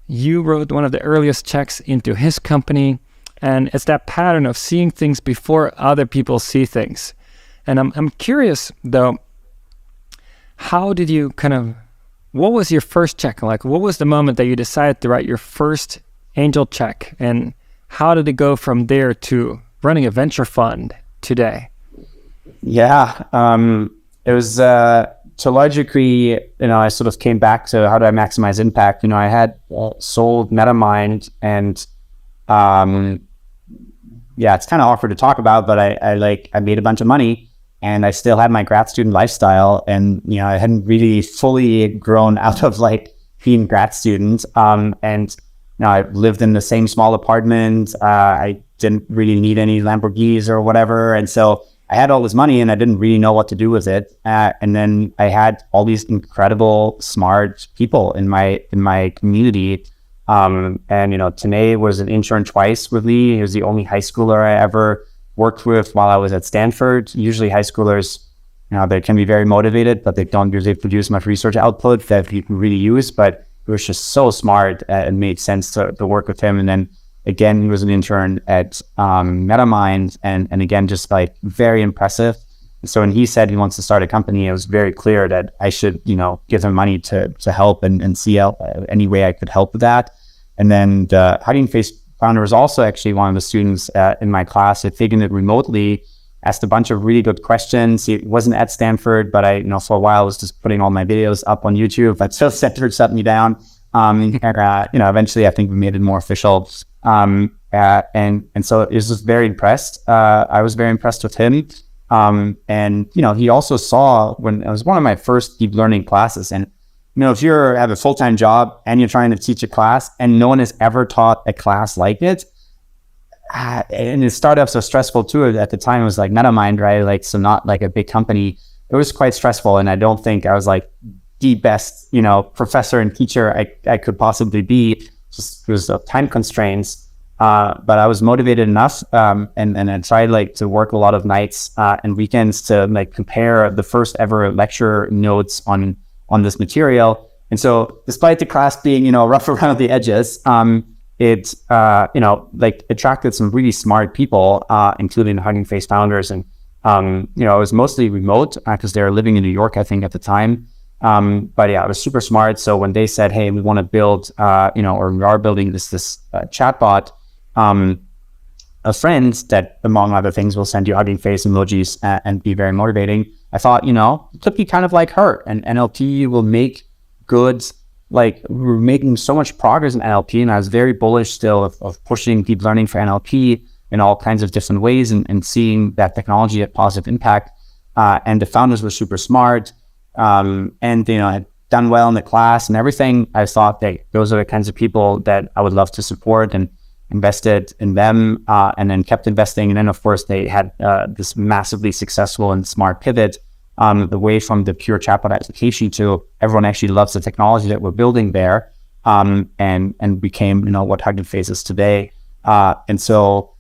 You wrote one of the earliest checks into his company, and it's that pattern of seeing things before other people see things. And I'm curious though, how did you what was your first check? Like, what was the moment that you decided to write your first angel check, and how did it go from there to running a venture fund today? Yeah, it was to a large degree, I sort of came back to how do I maximize impact. I had sold MetaMind, and it's kind of awkward to talk about, but I made a bunch of money, and I still had my grad student lifestyle, and I hadn't really fully grown out of being grad student. And I lived in the same small apartment. I didn't really need any Lamborghinis or whatever, and so I had all this money and I didn't really know what to do with it. And then I had all these incredible, smart people in my community. And Tanay was an intern twice with me. He was the only high schooler I ever worked with while I was at Stanford. Usually high schoolers, they can be very motivated, but they don't usually produce much research output that you can really use. But he was just so smart, and made sense to work with him. And then again, he was an intern at MetaMind, and again, just very impressive. So when he said he wants to start a company, it was very clear that I should, give him money to help and see any way I could help with that. And then the Huggingface founder was also actually one of the students in my class. Had taken it remotely, asked a bunch of really good questions. He wasn't at Stanford, but I, for a while was just putting all my videos up on YouTube. But still, Stanford shut me down. Eventually I think we made it more official. And so it was just very impressed. I was very impressed with him. And he also saw, when it was one of my first deep learning classes, and if you have a full-time job and you're trying to teach a class and no one has ever taught a class like it, and the startups are stressful too. At the time it was MetaMind, right? So not a big company. It was quite stressful, and I don't think I was the best, professor and teacher I could possibly be. Just it was time constraints, but I was motivated enough, and I tried to work a lot of nights and weekends to prepare the first ever lecture notes on this material. And so, despite the class being rough around the edges, it attracted some really smart people, including the Huggingface founders, and it was mostly remote because they were living in New York, I think, at the time. But yeah, it was super smart. So when they said, hey, we want to build, or we are building this chatbot, a friend that, among other things, will send you Huggingface emojis and be very motivating. I thought, it could be kind of like her, and NLP will make good, we're making so much progress in NLP, and I was very bullish still of pushing deep learning for NLP in all kinds of different ways, and seeing that technology have positive impact. And the founders were super smart. And had done well in the class and everything. I thought, hey, those are the kinds of people that I would love to support, and invested in them, and then kept investing. And then of course they had this massively successful and smart pivot away from the pure chatbot application to everyone actually loves the technology that we're building there, and became what Huggingface is today. And so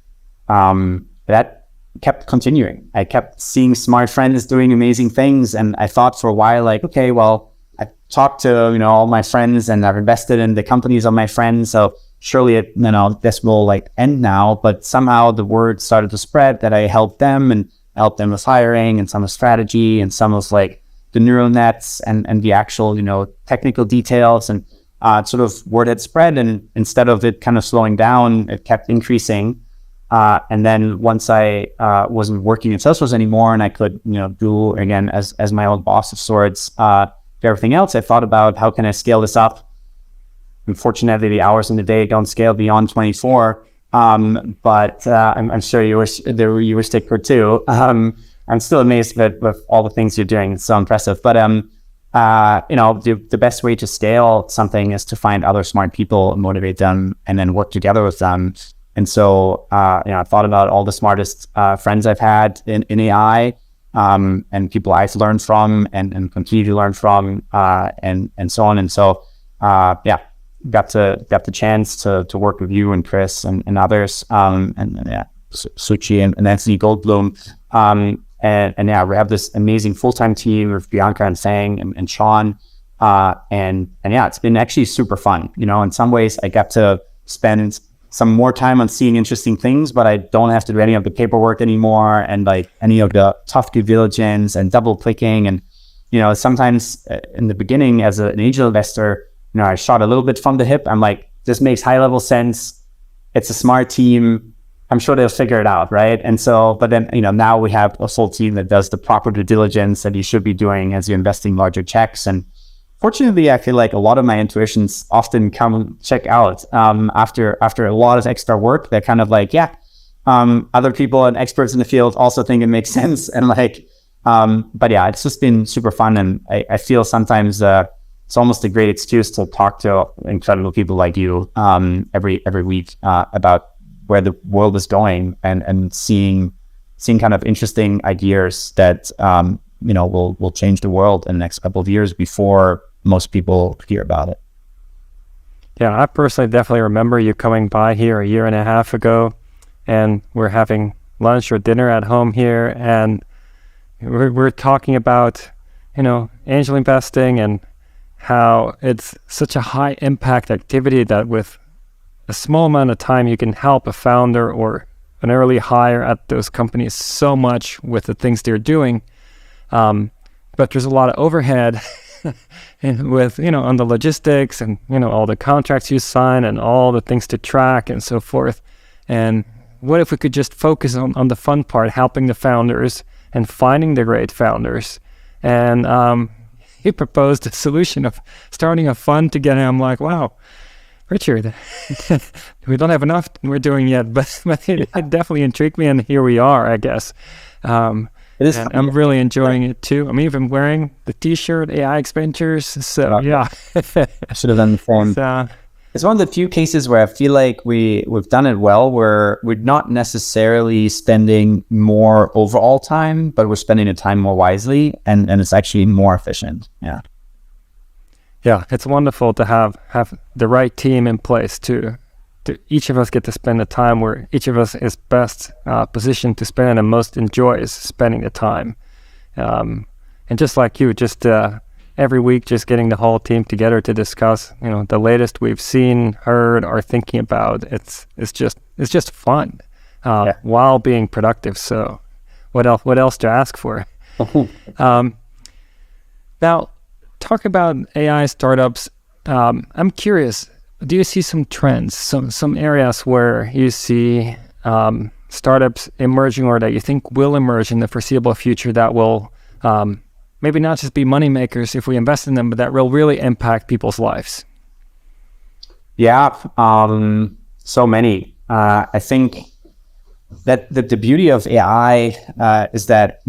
that kept continuing. I kept seeing smart friends doing amazing things, and I thought for a while, okay, well, I talked to all my friends, and I've invested in the companies of my friends, so surely this will end now. But somehow the word started to spread that I helped them, and I helped them with hiring, and some with strategy, and some with the neural nets and the actual technical details, and sort of word had spread, and instead of it kind of slowing down, it kept increasing. And then once I wasn't working at Salesforce anymore, and I could, do again as my own boss of sorts, everything else, I thought about how can I scale this up. Unfortunately, the hours in the day don't scale beyond 24. But I'm sure you wish they could too. I'm still amazed with all the things you're doing. It's so impressive. But the best way to scale something is to find other smart people, motivate them, and then work together with them. And so, I thought about all the smartest friends I've had in AI, and people I've learned from and continue to learn from, and so on. And so, got the chance to work with you and Chris and others, and yeah, Socher and Anthony Goldblum. And yeah, we have this amazing full-time team with Bianca and Fang and Sean. And yeah, it's been actually super fun. In some ways I got to spend some more time on seeing interesting things, but I don't have to do any of the paperwork anymore and like any of the tough due diligence and double clicking. And, sometimes in the beginning as an angel investor, I shot a little bit from the hip. I'm like, this makes high level sense. It's a smart team. I'm sure they'll figure it out, right? And so, but then, now we have a full team that does the proper due diligence that you should be doing as you're investing larger checks. And fortunately, I feel like a lot of my intuitions often come check out after a lot of extra work. They're kind of like, yeah, other people and experts in the field also think it makes sense. And like, but yeah, it's just been super fun. And I feel sometimes it's almost a great excuse to talk to incredible people like you every week about where the world is going and seeing kind of interesting ideas that will change the world in the next couple of years before most people hear about it. Yeah, I personally definitely remember you coming by here a year and a half ago, and we're having lunch or dinner at home here, and we're talking about angel investing and how it's such a high impact activity that with a small amount of time, you can help a founder or an early hire at those companies so much with the things they're doing. But there's a lot of overhead and with, on the logistics and, all the contracts you sign and all the things to track and so forth. And what if we could just focus on the fun part, helping the founders and finding the great founders? And he proposed a solution of starting a fund together. I'm like, wow, Richard, we don't have enough we're doing yet, but it definitely intrigued me, and here we are, I guess. It is. And I'm really enjoying it too. I'm even wearing the T-shirt, AIX Ventures. So yeah, I should have done the phone. It's one of the few cases where I feel like we've done it well, where we're not necessarily spending more overall time, but we're spending the time more wisely, and it's actually more efficient. Yeah. Yeah, it's wonderful to have the right team in place to each of us get to spend the time where each of us is best positioned to spend and most enjoys spending the time. And just like you, just every week, just getting the whole team together to discuss, the latest we've seen, heard, or thinking about. It's just fun while being productive. So, what else to ask for? Now, talk about AI startups. I'm curious. Do you see some trends, some areas where you see startups emerging, or that you think will emerge in the foreseeable future that will maybe not just be money makers if we invest in them, but that will really impact people's lives? Yeah, so many. I think that the beauty of AI is that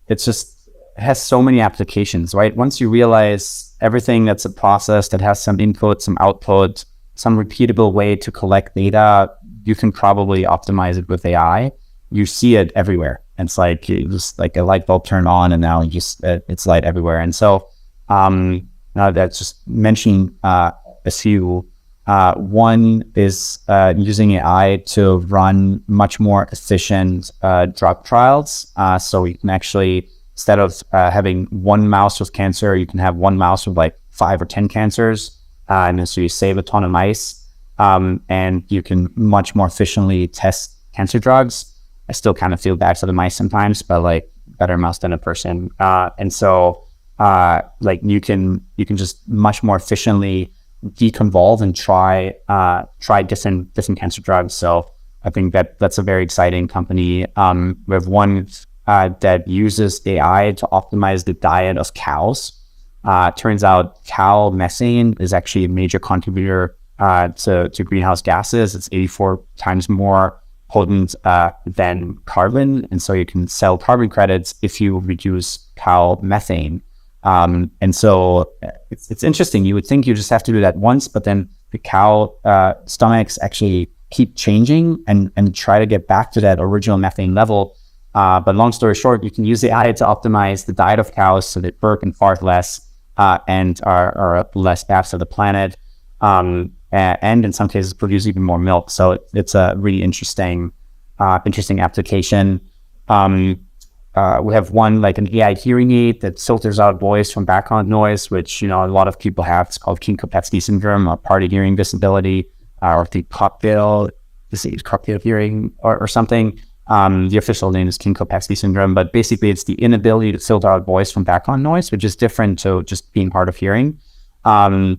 it's just has so many applications, right? Once you realize everything that's a process that has some input, some output, some repeatable way to collect data, you can probably optimize it with AI. You see it everywhere. And it's like just like a light bulb turned on, and now it's light everywhere. And so now that's just mentioning a few. One is using AI to run much more efficient drug trials. So you can actually, instead of having one mouse with cancer, you can have one mouse with like 5 or 10 cancers. And so you save a ton of mice, and you can much more efficiently test cancer drugs. I still kind of feel bad for the mice sometimes, but like better mouse than a person. And so like you can just much more efficiently deconvolve and try different cancer drugs. So I think that's a very exciting company. We have one that uses AI to optimize the diet of cows. Turns out cow methane is actually a major contributor to greenhouse gases. It's 84 times more potent than carbon. And so you can sell carbon credits if you reduce cow methane. And so it's interesting. You would think you just have to do that once, but then the cow stomachs actually keep changing and try to get back to that original methane level. But long story short, you can use the AI to optimize the diet of cows so they burp and fart less and are less bad for the planet. and in some cases produce even more milk. So it's a really interesting application. We have one like an AI hearing aid that filters out voice from background noise, which, a lot of people have. It's called King-Kopetzky syndrome, a party hearing disability, or the cocktail hearing or something. The official name is King-Kopetzky syndrome, but basically it's the inability to filter out voice from background noise, which is different to just being hard of hearing. And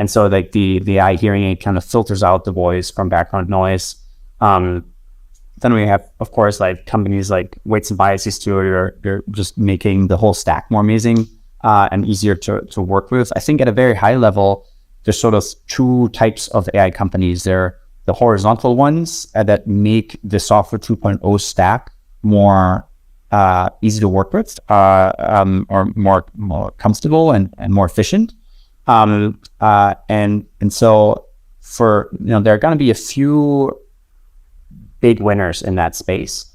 so like the AI hearing aid kind of filters out the voice from background noise. Then we have, of course, like companies like Weights and Biases Studio. They're just making the whole stack more amazing and easier to work with. I think at a very high level, there's sort of two types of AI companies. They're the horizontal ones that make the software 2.0 stack more easy to work with, or more comfortable and more efficient. And so for, there are going to be a few big winners in that space,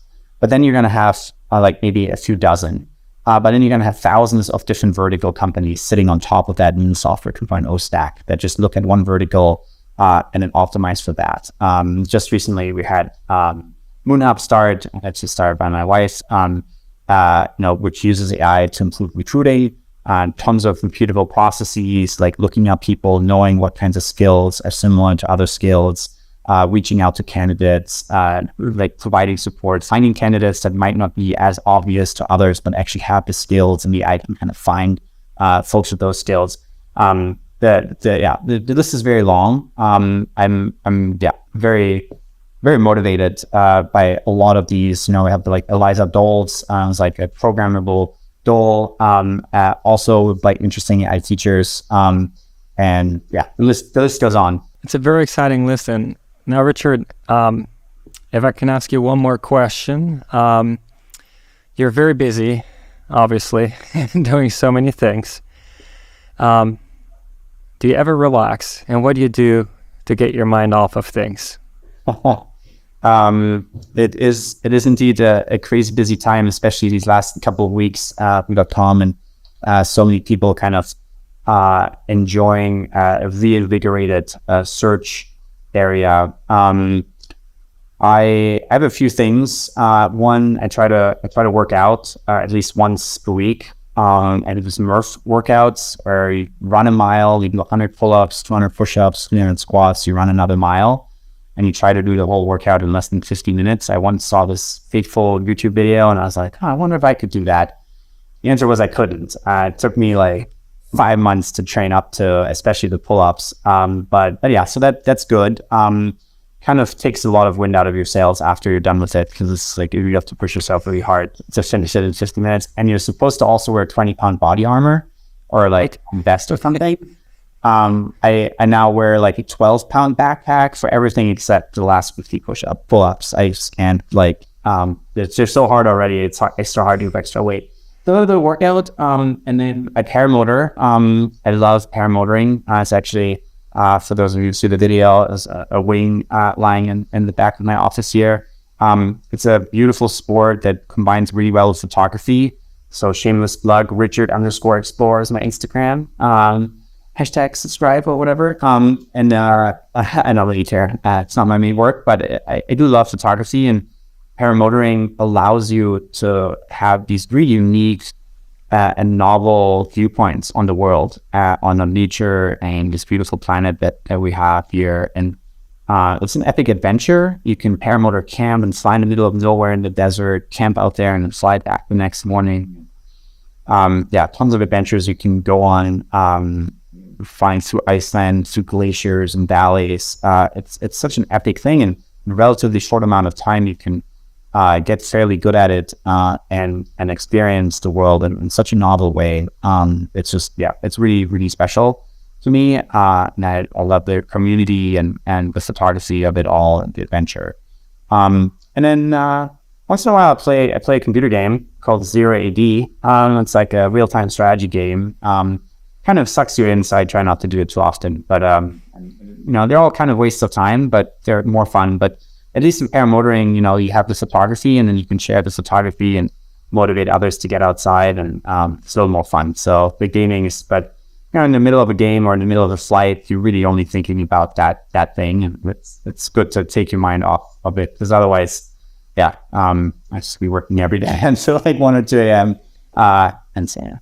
but then you're going to have like maybe a few dozen, but then you're going to have thousands of different vertical companies sitting on top of that new software 2.0 stack that just look at one vertical and then optimize for that. Just recently we had MoonUp start, actually started by my wife, which uses AI to improve recruiting, tons of repeatable processes, like looking up people, knowing what kinds of skills are similar to other skills, reaching out to candidates, like providing support, finding candidates that might not be as obvious to others, but actually have the skills, and the AI can kind of find folks with those skills. The list is very long. I'm very, very motivated by a lot of these. We have like Eliza Dole's, it's like a programmable Dole, also with like interesting AI features. And the list goes on. It's a very exciting list. And now, Richard, if I can ask you one more question, you're very busy, obviously, doing so many things. Do you ever relax? And what do you do to get your mind off of things? It is indeed a crazy busy time, especially these last couple of weeks with Tom and so many people kind of enjoying a reinvigorated search area. I have a few things. One, I try to work out at least once a week. And it was Murph workouts where you run a mile, you do 100 pull-ups, 200 push-ups, 300 squats, you run another mile, and you try to do the whole workout in less than 50 minutes. I once saw this fateful YouTube video and I was like, I wonder if I could do that. The answer was I couldn't. It took me like 5 months to train up to, especially the pull-ups. But yeah, so that's good. Kind of takes a lot of wind out of your sails after you're done with it, because it's like you have to push yourself really hard to finish it in 50 minutes. And you're supposed to also wear 20-pound body armor or like vest or something. I now wear like a 12-pound backpack for everything except the last 50 pull-ups. I just can't, like, it's just so hard already. It's extra hard to do extra weight. So the workout, and then I paramotor. I love paramotoring. It's actually, for those of you who see the video, there's a wing lying in the back of my office here. It's a beautiful sport that combines really well with photography. So shameless plug, Richard_Explore is my Instagram. Hashtag subscribe or whatever. And I'll leave here. It's not my main work, but I do love photography, and paramotoring allows you to have these really unique and novel viewpoints on the world, on nature and this beautiful planet that we have here. And it's an epic adventure. You can paramotor camp and fly in the middle of nowhere in the desert, camp out there, and then fly back the next morning. Tons of adventures you can go on, flying through Iceland, through glaciers and valleys. It's such an epic thing, and in a relatively short amount of time, you can get fairly good at it and experience the world in such a novel way. It's just, it's really, really special to me. And I love the community and the photography of it all and the adventure. And then once in a while, I play a computer game called Zero AD. It's like a real-time strategy game. Kind of sucks you in, so I try not to do it too often. But they're all kind of wastes of time, but they're more fun. But at least in paramotoring, you have the photography, and then you can share the photography and motivate others to get outside, and it's a little more fun. So the gaming is, but in the middle of a game or in the middle of a flight, you're really only thinking about that thing, and it's good to take your mind off of it, because otherwise, I just be working every day until like 1 or 2 a.m. And so.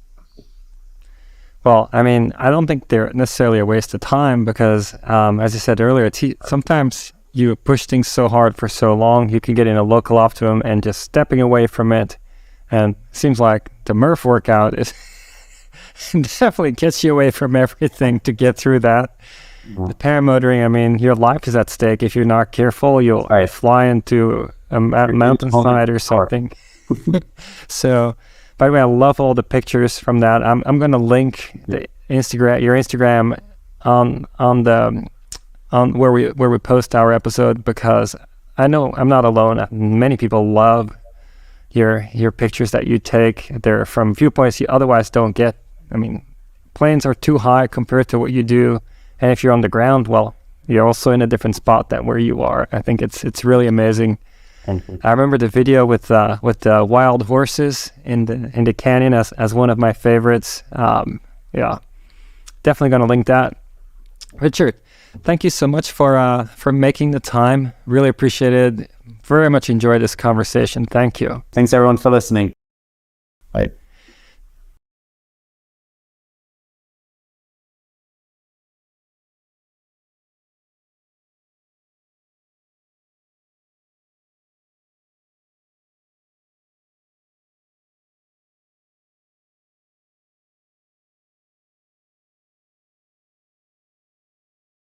Well, I mean, I don't think they're necessarily a waste of time because, as I said earlier, sometimes you push things so hard for so long, you can get in a local optimum, and just stepping away from it. And it seems like the Murph workout is definitely gets you away from everything to get through that. The paramotoring, I mean, your life is at stake. If you're not careful, you'll fly into a mountainside or something. So, by the way, I love all the pictures from that. I'm going to link your Instagram on where we post our episode, because I know I'm not alone. Many people love your pictures that you take. They're from viewpoints you otherwise don't get. I mean, planes are too high compared to what you do, and if you're on the ground, well, you're also in a different spot than where you are. I think it's really amazing. I remember the video with the wild horses in the canyon as one of my favorites. Definitely going to link that. Richard, thank you so much for making the time. Really appreciate it. Very much enjoyed this conversation. Thank you. Thanks everyone for listening. Bye.